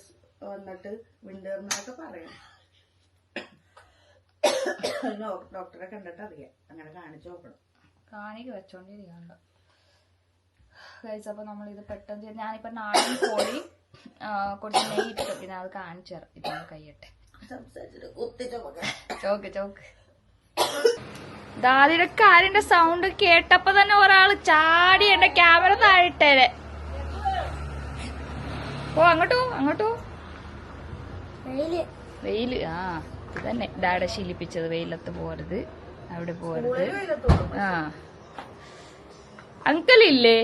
[SPEAKER 3] വന്നിട്ട് വിണ്ടേറിനൊക്കെ പറയാം. ഡോക്ടറെ കണ്ടിട്ട് അറിയാം. അങ്ങനെ കാണിച്ചു നോക്കണം.
[SPEAKER 1] കാണിക്ക് വെച്ചോണ്ടിരിക്കണ്ട കഴിച്ചപ്പോ നമ്മളിത് പെട്ടെന്ന് ഞാനിപ്പോ നാടൻ കോഴി കുറച്ച് നെയ്യ് ഇട്ടിട്ട് പിന്നെ അത് കാണിച്ചു തരാം. ഇതൊന്ന് കഴിയട്ടെ. ചോക്ക് ദാദിയുടെ കാറിന്റെ സൗണ്ട് കേട്ടപ്പോ തന്നെ ഒരാള് ചാടി എന്റെ ക്യാമറ താഴിട്ടേരെ. ഓ അങ്ങോട്ടോ വെയില്. ആ ഇത് തന്നെ ഡാഡ ശീലിപ്പിച്ചത്, വെയിലത്ത് പോരുത്, അവിടെ പോരുത്. ആ അങ്കിളില്ലേ?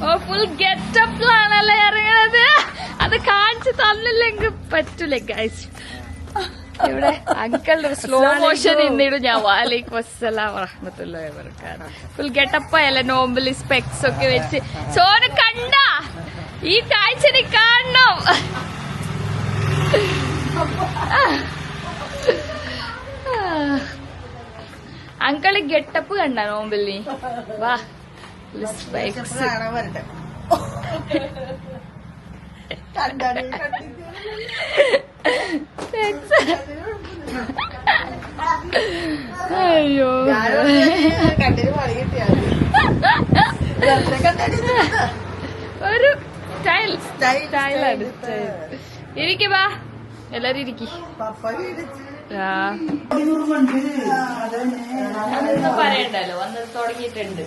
[SPEAKER 1] ഓ ഫുൾ ഗെറ്റപ്പിലാണല്ലേ ഇറങ്ങണത്. അത് കാണിച്ചു തന്നില്ലെങ്കിൽ പറ്റൂല ഗൈസ്. ഇവിടെ അങ്കിളുടെ സ്ലോ മോഷൻ ഇന്നിടും ഞാൻ. വാലൈക്കും അസ്സലാം വറഹ്മത്തുള്ളാഹി വബറകാതുഹു. ഫുൾ ഗെറ്റപ്പായല്ലേ, നോമ്പല് സ്പെക്സ് ഒക്കെ വെച്ച്. സോന് കണ്ട ഈ കാഴ്ച നീ കാണണം. അങ്കിള് ഗെറ്റപ്പ് കണ്ട നോമ്പല്. വാ സ്പെക്സ്. അയ്യോ ഒരു സ്റ്റൈലാണ്. ഇരിക്കുവാ എല്ലാരും ഇരിക്കി. അതൊന്നും പറയണ്ടല്ലോ, വന്ന് തുടങ്ങിയിട്ടുണ്ട്.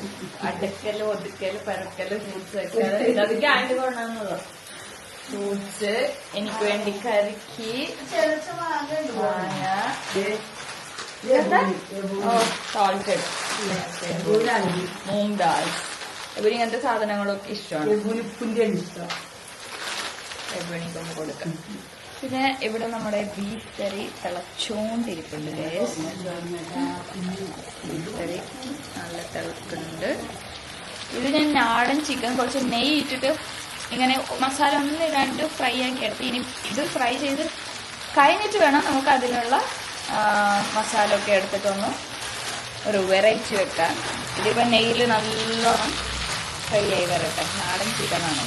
[SPEAKER 1] അടുക്കല് ഒതുക്കല് പരക്കല് ഫ്രൂട്ട്സ് വെക്കല്. ഇതൊക്കെ ആണ്ട് കൊണ്ടാന്നതോ. ഫ്രൂട്ട്സ് എനിക്ക് വേണ്ടി കറിക്ക് സോൾട്ടഡ് മൂങ് ദാൽ. ഇവര് ഇങ്ങനത്തെ സാധനങ്ങളൊക്കെ ഇഷ്ടമാണ്. എവണിക്കൊന്ന് കൊടുക്കാം. പിന്നെ ഇവിടെ നമ്മുടെ ബീഫ് കറി തിളച്ചോണ്ടിരിപ്പുണ്ട്. ബീഫ് കറി നല്ല തിളക്കുന്നുണ്ട്. ഇത് ഞാൻ നാടൻ ചിക്കൻ കുറച്ച് നെയ്യ് ഇട്ടിട്ട് ഇങ്ങനെ മസാല ഒന്ന് രണ്ട് ഫ്രൈ ആക്കി എടുത്ത് ഇനി ഇത് ഫ്രൈ ചെയ്ത് കഴിഞ്ഞിട്ട് വേണം നമുക്ക് അതിനുള്ള മസാല ഒക്കെ എടുത്തിട്ടൊന്ന് ഒരു വെറൈറ്റി വെക്കാൻ. ഇതിപ്പോൾ നെയ്യിൽ നല്ലോണം ഫ്രൈ ആയി വരട്ടെ. നാടൻ ചിക്കനാണ്.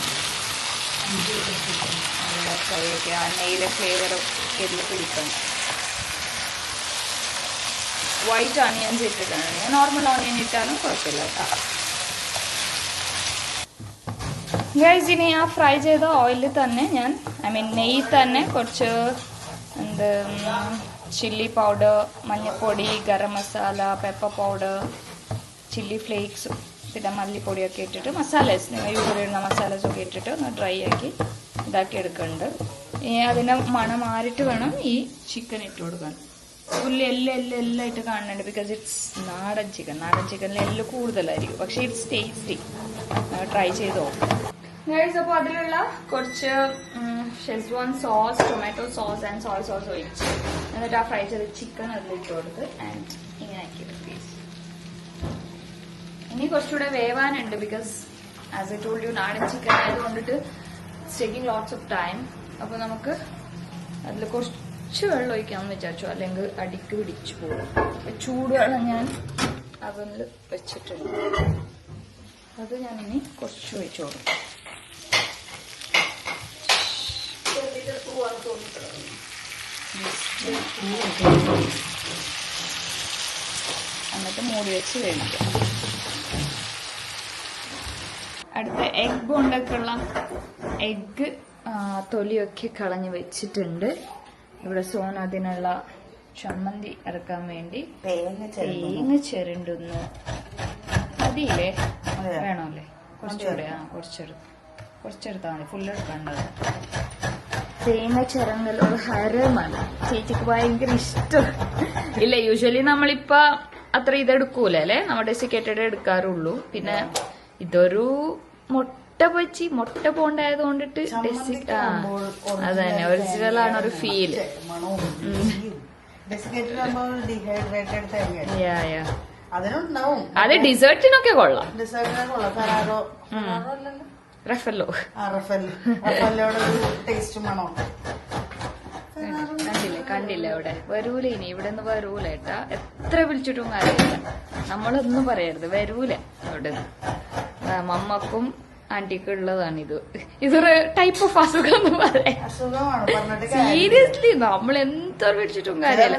[SPEAKER 1] നല്ല ഫ്രൈ ഒക്കെ ആ നെയ്യിലെ ഫ്ലേവറൊക്കെ ഇതിൽ പിടിക്കണം. വൈറ്റ് ഓണിയൻസ് ഇട്ടിട്ടാണ്. നോർമൽ ഓണിയൻ ഇട്ടാലും കുഴപ്പമില്ല കേട്ടോ. ഗൈസ് ഇനി ആ ഫ്രൈ ചെയ്ത ഓയിലിൽ തന്നെ ഞാൻ നെയ്യിൽ തന്നെ കുറച്ച് ചില്ലി പൗഡർ, മഞ്ഞൾപ്പൊടി, garam masala, pepper powder, chilli flakes, പിന്നെ മല്ലിപ്പൊടിയൊക്കെ ഇട്ടിട്ട് മസാലസ് നിങ്ങൾ യൂസ് ചെയ്യുന്ന മസാലസൊക്കെ ഇട്ടിട്ട് ഒന്ന് ഡ്രൈ ആക്കി ഇതാക്കി എടുക്കുന്നുണ്ട്. ഇനി അതിൻ്റെ മണം മാറിയിട്ട് വേണം ഈ ചിക്കൻ ഇട്ട് കൊടുക്കാൻ. ഫുള്ള് എല്ലാം ഇട്ട് കാണുന്നുണ്ട്. ബിക്കോസ് ഇറ്റ്സ് നാടൻ ചിക്കൻ. നാടൻ ചിക്കനിൽ എല്ലാം കൂടുതലായിരിക്കും, പക്ഷേ ഇറ്റ്സ് ടേസ്റ്റി. ട്രൈ ചെയ്ത് നോക്കാം ഗൈസ്. അപ്പോൾ അതിലുള്ള കുറച്ച് schezwan sauce, tomato sauce and soya sauce ഒഴിച്ച് എന്നിട്ട് ആ ഫ്രൈ ചെയ്ത് ചിക്കൻ അതിലിട്ട് കൊടുത്ത് ആൻഡ് ഇങ്ങനെ ആക്കിയിട്ട് പ്ലീസ്. ഇനി കുറച്ചുകൂടെ വേവാനുണ്ട്. Because as I told you നാടൻ ചിക്കൻ ആയതുകൊണ്ടിട്ട് ടേക്കിംഗ് ലോട്ട്സ് ഓഫ് ടൈം. അപ്പോൾ നമുക്ക് അതിൽ കുറച്ച് വെള്ളം ഒഴിക്കാമെന്ന് വിചാരിച്ചു, അല്ലെങ്കിൽ അടിക്ക് പിടിച്ചു പോകും. ചൂടുവെള്ളം ഞാൻ അവനിൽ വെച്ചിട്ടുണ്ട്. അത് ഞാനിനി കുറച്ച് ഒഴിച്ചു കൊടുക്കും. എന്നിട്ട് മൂടി വെച്ച് വേവിക്കാം. അടുത്ത എഗ് ബോണ്ടൊക്കെയുള്ള എഗ് തൊലിയൊക്കെ കളഞ്ഞ് വെച്ചിട്ടുണ്ട്. ഇവിടെ സോൻ അതിനുള്ള ചമ്മന്തി ഇറക്കാൻ വേണ്ടി തേങ്ങ ചിരണ്ടുന്നു. മതിയില്ലേ? വേണമല്ലേ? കുറച്ചുകൂടെ കുറച്ചെടുത്താൽ മതി. ഫുള്ളെടുക്കേണ്ടത്. തേങ്ങ ചിരണ്ടലോട് ഹരമാണ്. ചേച്ചിക്ക് ഭയങ്കര ഇഷ്ടം. ഇല്ല, യൂഷ്വലി നമ്മളിപ്പോ അത്ര ഇതെടുക്കൂലേ അല്ലേ, നമ്മൾ ഡെസിക്കേറ്റഡ് എടുക്കാറുള്ളൂ. പിന്നെ ഇതൊരു മുട്ട പോണ്ടായത് കൊണ്ടിട്ട് അത് തന്നെ ഒറിജിനൽ ആണ് ഒരു ഫീല്. അത് ഡിസേർട്ടിനൊക്കെ കൊള്ളാം. റഫല്ലോ കണ്ടില്ല അവിടെ വരൂല. ഇനി ഇവിടെ നിന്ന് വരൂല ഏട്ടാ. എത്ര വിളിച്ചിട്ടും കാര്യമില്ല. നമ്മളൊന്നും പറയരുത്, വരൂല അവിടെ നിന്ന്. മമ്മക്കും ആന്റിക്കും ഉള്ളതാണ് ഇത്. ഇതൊരു ടൈപ്പ് ഓഫ് അസുഖം എന്ന് പറയാം. സീരിയസ്ലി നമ്മൾ എന്തോരം വിളിച്ചിട്ടും കാര്യമില്ല.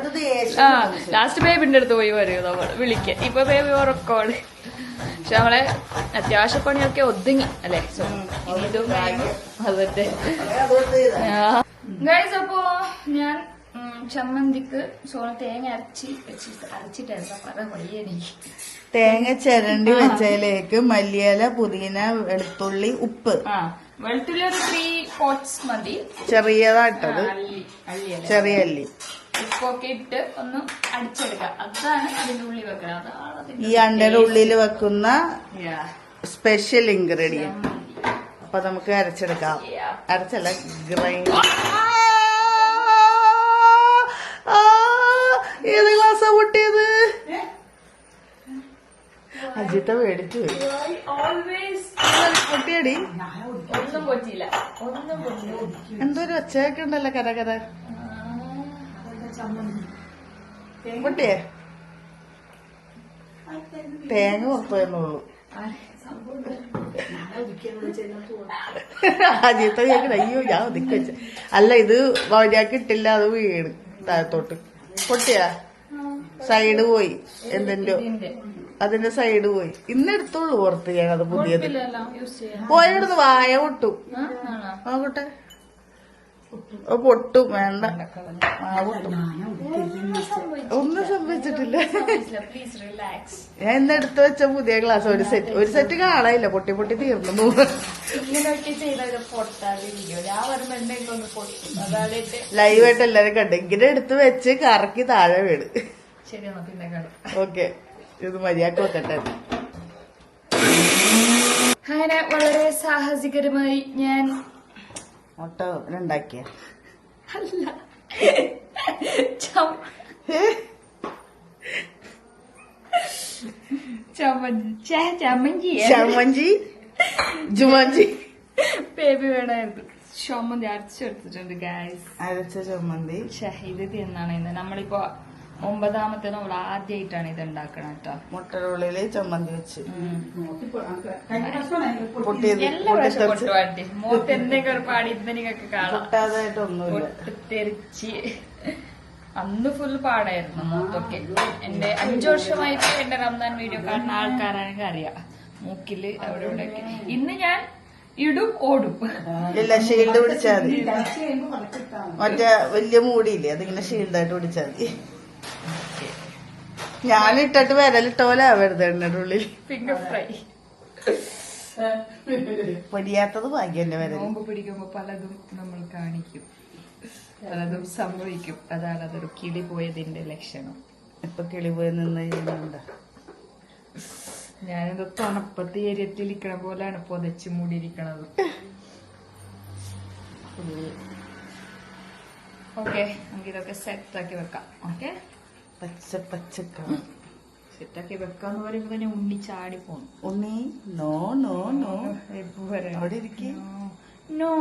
[SPEAKER 1] ലാസ്റ്റ് ബേബിന്റെ അടുത്ത് പോയി വരും നമ്മൾ വിളിക്കാൻ. ഇപ്പൊ ബേബി ഉറക്കോട്. പക്ഷെ നമ്മളെ അത്യാവശ്യ പണിയൊക്കെ ഒതുങ്ങി അല്ലെ. സോ ഇതും അതിന്റെ ഗൈസ്. അപ്പോ ഞാൻ ചമ്മന്തിക്ക് തേങ്ങ അരച്ചിട്ടായിരുന്നു പറ വയ്യെനിക്ക്.
[SPEAKER 3] തേങ്ങ ചിരണ്ടി വെച്ചതിലേക്ക് മല്ലിയില, പുതിന, വെളുത്തുള്ളി, ഉപ്പ്.
[SPEAKER 1] വെളുത്തുള്ളി ഒരു 3 pots മതി,
[SPEAKER 3] ചെറിയതായിട്ടത്, ചെറിയ അല്ലി.
[SPEAKER 1] ഉപ്പൊക്കെ ഇട്ട് ഒന്ന് അടിച്ചെടുക്കാം. അതാണ് അതിന്റെ ഉള്ളി വെക്കണം. അതാണ്
[SPEAKER 3] ഈ അണ്ടയുടെ ഉള്ളിൽ വെക്കുന്ന സ്പെഷ്യൽ ഇൻഗ്രീഡിയന്റ്. അപ്പൊ നമുക്ക് അരച്ചെടുക്കാം. അരച്ചല്ല, ഗ്രൈൻഡ്. ഏത് ഗ്ലാസ്സാ പൊട്ടിയത്? അജിത്ത മേടിച്ചു പൊട്ടിയടി.
[SPEAKER 1] ഒന്നും പൊറ്റിയില്ല.
[SPEAKER 3] എന്തൊരു ഒച്ചയൊക്കെ ഉണ്ടല്ലോ, കര കര. പൊട്ടിയേ? തേങ്ങ പുറത്തു വരുന്നുള്ളൂ. അജിത്ത കേക്കണ, അയ്യോ ഞാൻ ഒതുക്കി വെച്ച. അല്ല, ഇത് വഴിയാക്കി ഇട്ടില്ല, അത് വീണ് താഴത്തോട്ട്. പൊട്ടിയാ? സൈഡ് പോയി, എന്തിന്റെ അതിന്റെ സൈഡ് പോയി. ഇന്നെടുത്തോളൂ പുറത്ത്. ഞാൻ അത് പുതിയത് പോയെടുത്ത് വായ പൊട്ടു. നോക്കട്ടെ, പൊട്ടും. വേണ്ട, ഒന്നും സംഭവിച്ചിട്ടില്ല. ഞാൻ ഇന്നെടുത്ത് വെച്ച പുതിയ ഗ്ലാസ്. ഒരു സെറ്റ് കാണാനില്ല, പൊട്ടി പൊട്ടി തീർന്നു. ലൈവായിട്ട് എല്ലാരും കണ്ടു. ഇങ്ങനെ എടുത്ത് വെച്ച് കറക്കി താഴെ വീട്. ഓക്കെ, ഇത് മര്യാദക്ക് വെക്കട്ടെ.
[SPEAKER 1] അങ്ങനെ വളരെ സാഹസികരമായി ഞാൻ
[SPEAKER 3] മുട്ട ഉണ്ടാക്കിയ ചമ്മഞ്ചി ജുമാഞ്ചി
[SPEAKER 1] ബേബി വേണമായിരുന്നു. ചമ്മന്തി അരച്ചെടുത്തിട്ടുണ്ട് ഗായ്സ്.
[SPEAKER 3] അരച്ച ചമ്മന്തി
[SPEAKER 1] ഷഹീദ് എന്നാണ് ഇന്ന്. നമ്മളിപ്പോ 9ാമത്തെ നമ്മൾ ആദ്യമായിട്ടാണ് ഇത് ഉണ്ടാക്കണം കേട്ടോ.
[SPEAKER 3] മുട്ടനുള്ളില് ചമ്മന്തി വെച്ച്
[SPEAKER 1] മോത്ത് എന്തെങ്കിലും പാടി നിങ്ങൾക്ക് കാണാം.
[SPEAKER 3] പൊട്ടാതായിട്ടൊന്നുമില്ല.
[SPEAKER 1] പൊട്ടിത്തെറിച്ച് അന്ന് ഫുൾ പാടായിരുന്നു മൂത്തൊക്കെ. എന്റെ 5 വർഷമായിട്ട് എന്റെ റംസാൻ വീഡിയോ കാണുന്ന ആൾക്കാരാണെങ്കിൽ അറിയാം, മൂക്കില് അവിടെ ഇവിടെയൊക്കെ. ഇന്ന് ഞാൻ ഇടും ഓടും.
[SPEAKER 3] ഇല്ല, ഷീൽഡ് പിടിച്ചാൽ മതി. മറ്റേ വലിയ മൂടിയില്ലേ, അതിങ്ങനെ ഷീൽഡായിട്ട് പിടിച്ചാൽ മതി. ഞാനിട്ടിട്ട് വിരലിട്ട പോലെ ആവരുത് എണ്ണയുടെ ഉള്ളിൽ.
[SPEAKER 1] ഫിംഗർ ഫ്രൈ
[SPEAKER 3] പൊടിയാത്തത് ഭാഗ്യം. എന്റെ വിരൽ
[SPEAKER 1] നോമ്പ് പിടിക്കുമ്പോ പലതും നമ്മൾ കാണിക്കും, പലതും സംഭവിക്കും. അതാണ് അതൊരു കിളി പോയതിന്റെ ലക്ഷണം.
[SPEAKER 3] ഇപ്പൊ കിളി പോയി നിന്ന് ചെയ്യുന്നുണ്ട്.
[SPEAKER 1] ഞാനിത് തണുപ്പത്ത് ഏരിയത്തിലിരിക്കണ പോലെയാണ് പൊതച്ച് മൂടിയിരിക്കണത്. ഓക്കെ, നമുക്ക് ഇതൊക്കെ സെറ്റാക്കി വെക്കാം. ഓക്കെ,
[SPEAKER 3] പച്ചക്കാണ്
[SPEAKER 1] സെറ്റാക്കി വെക്കാന്ന് പറയുമ്പോ തന്നെ ഉണ്ണി ചാടി പോണം.
[SPEAKER 3] ഉണ്ണി നോ നോ നോ അവിടെ ഇരിക്കേ.
[SPEAKER 1] No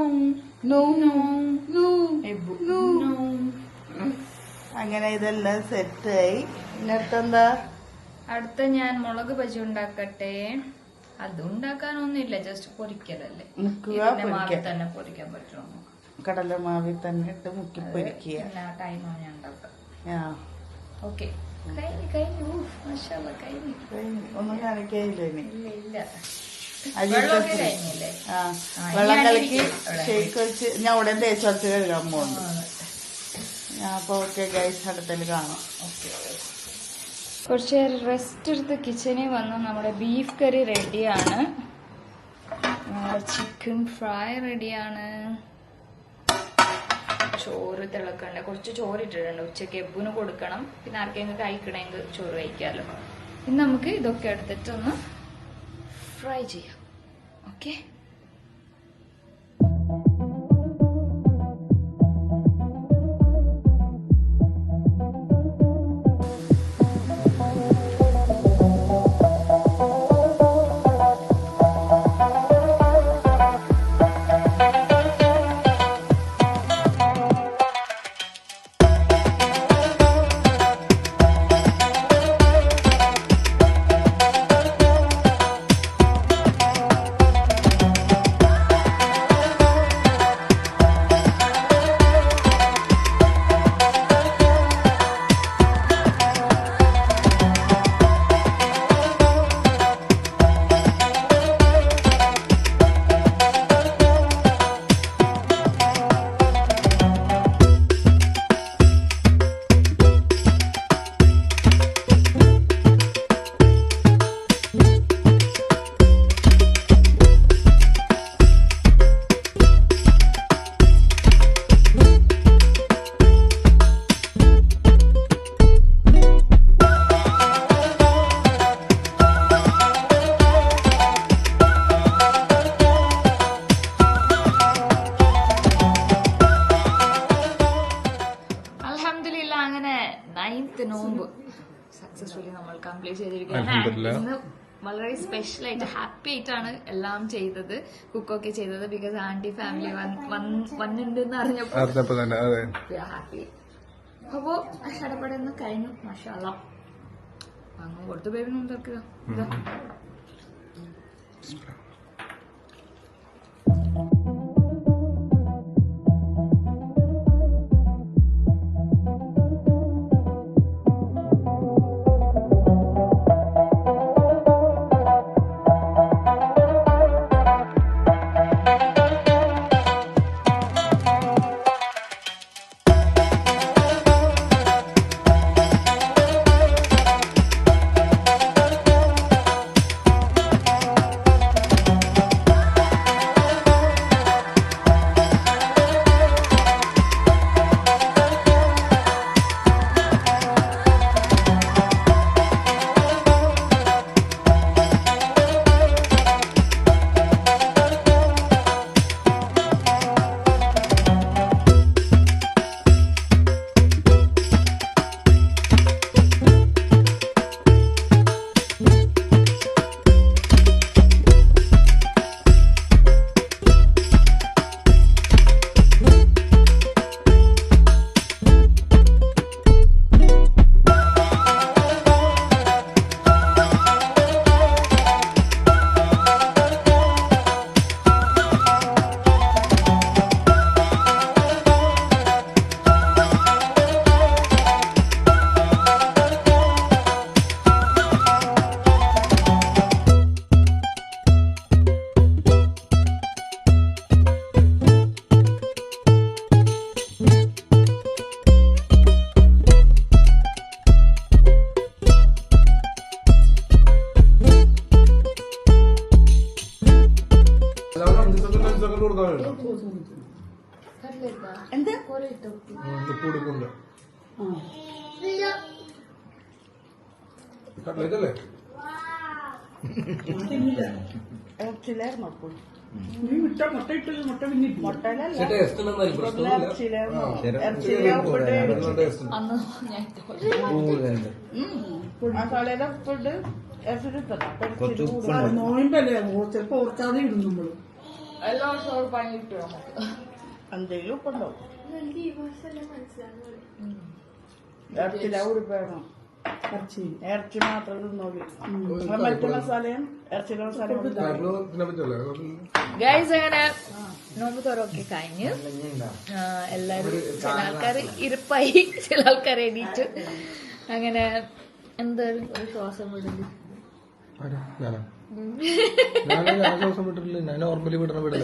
[SPEAKER 3] no
[SPEAKER 1] no
[SPEAKER 3] no. അങ്ങനെ ഇതെല്ലാം സെറ്റായി. ഇന്നടുത്തെന്താ?
[SPEAKER 1] അടുത്ത ഞാൻ മുളക് ബജി ഉണ്ടാക്കട്ടെ. അത് ഉണ്ടാക്കാനൊന്നുമില്ല, ജസ്റ്റ് പൊരിക്കലല്ലേ. മാവിൽ തന്നെ പൊരിക്കാൻ പറ്റുമോ?
[SPEAKER 3] കടലമാവിൽ തന്നെ ഇട്ട് മുക്കി പൊരിക്കുക.
[SPEAKER 1] ടൈമാണ് ഞാൻ ഉണ്ടാക്കാം. ഓക്കെ,
[SPEAKER 3] ഒന്നും കാണിക്കായില്ല.
[SPEAKER 1] ഇല്ല,
[SPEAKER 3] വെള്ളം കലക്കി ഷേക്ക് വെച്ച് ഞാൻ ഉടനെ തേച്ച് വരച്ച് കഴുകാൻ പോകുന്നു. ഞാൻ അപ്പൊ ഓക്കെ ഗൈസ്, അടുത്തല് കാണാം.
[SPEAKER 1] കുറച്ച് നേരം റെസ്റ്റ് എടുത്ത് കിച്ചണിൽ വന്ന് നമ്മുടെ ബീഫ് കറി റെഡിയാണ്, ചിക്കൻ ഫ്രൈ റെഡിയാണ്, ചോറ് തിളക്കണ്ട. കുറച്ച് ചോറ് ഇട്ടിട്ടുണ്ട്, ഉച്ചക്ക് എബ്ബിന് കൊടുക്കണം. പിന്നെ ആർക്കെങ്കിലും കഴിക്കണമെങ്കിൽ ചോറ് കഴിക്കാമല്ലോ. ഇനി നമുക്ക് ഇതൊക്കെ എടുത്തിട്ടൊന്ന് ഫ്രൈ ചെയ്യാം. ഓക്കെ, 9th നോമ്പ് സക്സസ്ഫുള്ളി നമ്മൾ കംപ്ലീറ്റ് ചെയ്തിരിക്കുകയാണ്. ഇന്ന് വളരെ സ്പെഷ്യൽ ആയിട്ട് ഹാപ്പി ആയിട്ടാണ് എല്ലാം ചെയ്തത്, കുക്കൊക്കെ ചെയ്തത്. ബിക്കോസ് ആന്റി ഫാമിലി വന്നിട്ടുണ്ടെന്ന് അറിഞ്ഞപ്പോ ഹാപ്പി. അപ്പോ ചടപടെന്ന് കഴിഞ്ഞു. മാഷാഅല്ലാ അങ്ങ് കൊടുത്തു ബേബി നോക്കുക.
[SPEAKER 3] എന്ത്
[SPEAKER 2] കട്ട്ലേറ്റല്ലേ
[SPEAKER 3] മസാലയുടെ ഫുഡ്
[SPEAKER 5] നോയിമ്പല്ലേ ചിലപ്പോ ഓർക്കാതെ ഇടും നമ്മള്.
[SPEAKER 1] എല്ലാ ദിവസവും പണിയിട്ട് നമുക്ക്
[SPEAKER 3] എന്തെങ്കിലും ഉപ്പുണ്ടോ?
[SPEAKER 4] എനിക്ക് ഈ ഭാഷയെല്ലാം മനസ്സിലാകുന്നു.
[SPEAKER 3] ഇറച്ചില ഉടുപ്പേണം. ഇറച്ചി മാത്രം തിന്നോളി. മറ്റു മസാലയും ഇറച്ചിയുടെ മസാലയും
[SPEAKER 1] ഗൈസ് അങ്ങനെ നോമ്പ് തുറക്കെ കഴിഞ്ഞ് എല്ലാരും ചില ആൾക്കാർ ഇരിപ്പായി, ചില ആൾക്കാർ എണീറ്റ്. അങ്ങനെ എന്തായാലും ഒരു ശ്വാസം വിടല്.
[SPEAKER 2] നോർമലി വിടണ വിടല.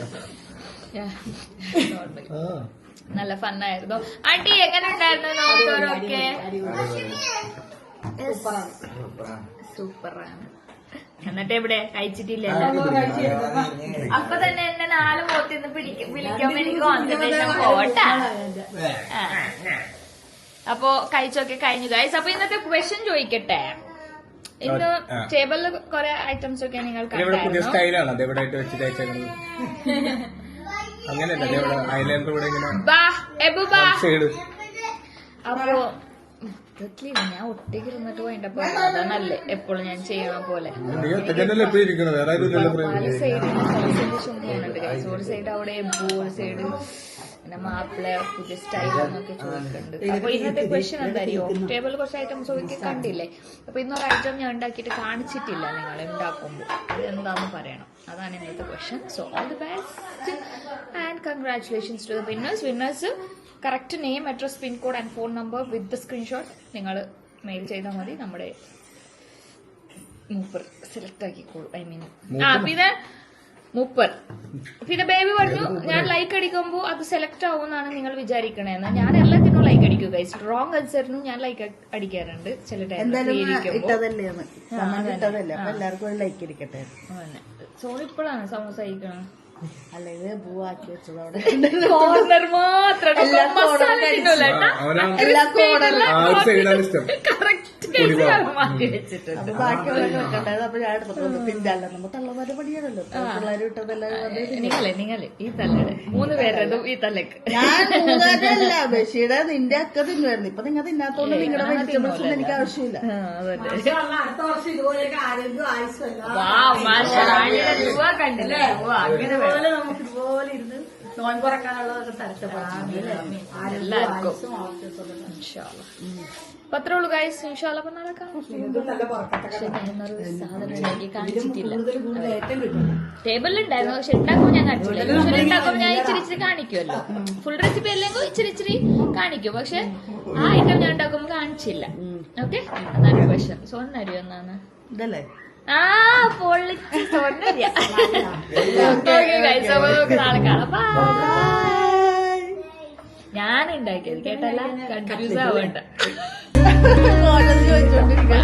[SPEAKER 1] നല്ല ഫണ്ണായിരുന്നു. ആന്റി എങ്ങനെ ഉണ്ടായിരുന്നു നോമ്പ് തുറക്കെ? സൂപ്പറാണ്. എന്നിട്ട് എവിടെ കഴിച്ചിട്ടില്ലല്ലോ. അപ്പൊ തന്നെ എന്നെ 4 മുഖത്തിന്ന് വിളിക്കുമ്പോ എനിക്ക് കോൺസെൻട്രേഷൻ പോട്ടെ. അപ്പൊ കഴിച്ചൊക്കെ കഴിഞ്ഞു ഗൈസ്. അപ്പൊ ഇന്നത്തെ ക്വസ്റ്റ്യൻ ചോദിക്കട്ടെ. ഇന്ന് ടേബിളിൽ കുറെ ഐറ്റംസ് ഒക്കെ നിങ്ങൾ
[SPEAKER 2] പുതിയ സ്റ്റൈലാണ് അത് എവിടെ വെച്ചിട്ട് അയച്ചേക്കുന്നത്. അങ്ങനെയല്ല ഐലൻഡർ ഇവിടെ ഇങ്ങനെ.
[SPEAKER 1] അപ്പോ ഞാൻ ഒറ്റയ്ക്ക് ഇരുന്നിട്ട് വേണ്ടപ്പോ അതാണല്ലേ എപ്പോഴും ഞാൻ ചെയ്യണ പോലെ. പല സൈഡിൽ പോകുന്നുണ്ട് ഗൈസ്. ഒരു സൈഡ് അവിടെ ഒരു സൈഡ് പിന്നെ മാപ്പിള പുതിയ സ്റ്റൈലെന്നൊക്കെ ചോദിക്കുന്നുണ്ട്. അപ്പൊ ഇന്നത്തെ ക്വസ്റ്റ്യൻ എന്തായിരിക്കും? ടേബിളിൽ കുറച്ച് ഐറ്റംസ് ഒക്കെ കണ്ടില്ലേ. അപ്പൊ ഇന്നൊരു ഐറ്റം ഞാൻ ഉണ്ടാക്കിയിട്ട് കാണിച്ചിട്ടില്ല നിങ്ങൾ ഉണ്ടാക്കുമ്പോൾ. അത് എന്താന്ന് പറയണം. അതാണ് ഇന്നത്തെ question. So all the best and congratulations to the winners. Winners correct name, address, pincode and phone number with the screenshot നിങ്ങൾ മെയിൽ ചെയ്താൽ മതി. നമ്മുടെ മൂപ്പർ സെലക്ട് ആക്കിക്കോളൂ. ഐ മീൻ പിന്നെ മൂപ്പർ. പിന്നെ ബേബി പറഞ്ഞു ഞാൻ ലൈക്ക് അടിക്കുമ്പോ അത് സെലക്ട് ആവുമെന്നാണ് നിങ്ങൾ വിചാരിക്കണേന്ന്. ഞാൻ എല്ലാത്തിനും ലൈക്ക് അടിക്കും ഗൈസ്. റോങ് ആൻസറിനും ഞാൻ ലൈക്ക് അടിക്കാറുണ്ട് ചില സോറി. ഇപ്പോഴാണ് സമോസ കഴിക്കണം.
[SPEAKER 3] അല്ല ഇത് പൂവാക്കി വെച്ചത് അവിടെ
[SPEAKER 1] കോർണർ മാത്രം
[SPEAKER 2] കറക്റ്റ്
[SPEAKER 1] മാറ്റി വെച്ചിട്ടുണ്ട്.
[SPEAKER 3] അപ്പൊ ബാക്കിയുള്ളതൊക്കെ വെക്കണ്ടായത്. അപ്പൊ ഞാൻ എടുത്തിട്ടുണ്ട്. പിന്നല്ല നമ്മ തള്ളമാരുടെ പണിയാണല്ലോ. പിള്ളേര് വിട്ടതെല്ലാം
[SPEAKER 1] നിങ്ങള് ഈ തല്ലയുടെ 3 പേരതും ഈ തല്ലക്ക്.
[SPEAKER 3] ഞാൻ മൂന്നാറ്റല്ല ബഷീടെ നിന്റെ അക്ക തിന്നുമായിരുന്നു. ഇപ്പൊ നിങ്ങൾ തിന്നാത്തോണ്ട് നിങ്ങളുടെ വെജിറ്റബിൾസ് ഒന്നും എനിക്ക് ആവശ്യമില്ല.
[SPEAKER 5] അടുത്ത വർഷം ഇതുപോലെയൊക്കെ ആരെങ്കിലും ആയുസ്വല്ല
[SPEAKER 1] കണ്ടില്ലേ അങ്ങനെ
[SPEAKER 5] അതുപോലെ നമുക്ക് ഇതുപോലെ ഇരുന്ന് നോൻപുറക്കാനുള്ളതൊക്കെ തരച്ചപ്പെടാം.
[SPEAKER 1] എല്ലാവർക്കും പത്രമുള്ളൂ ഗൈസ്. ഇൻഷാല്ല അപ്പൊ നാളെ കാണാം. പക്ഷെ ഞാനൊരു സാധനം ഉണ്ടാക്കി കാണിച്ചിട്ടില്ല. ടേബിളിലുണ്ടായിരുന്നു പക്ഷെ ഉണ്ടാക്കുമ്പോ ഞാൻ കാണിച്ചില്ല. യൂഷ്വലി ഉണ്ടാക്കുമ്പോ ഞാൻ ഇച്ചിരി കാണിക്കുമല്ലോ. ഫുൾ റെസിപ്പി അല്ലെങ്കിൽ ഇച്ചിരി കാണിക്കും. പക്ഷെ ആ ഐറ്റം ഞാൻ ഉണ്ടാക്കുമ്പോ കാണിച്ചില്ല. ഓക്കെ അതാണ് ക്വസ്റ്റ്യൻ. സോണരി ഒന്നാണ്
[SPEAKER 3] ഇതല്ലേ
[SPEAKER 1] പൊള്ളിച്ച് സോണരിയ. ഓക്കെ ഗൈസ് അപ്പൊ നമുക്ക് നാളെ കാണാം. ബൈ. ഞാൻ ഉണ്ടാക്കിയത് കേട്ടല്ല കൺഫ്യൂസ് ആവണ്ട.
[SPEAKER 3] ചോദിച്ചോണ്ടിരിക്കുക.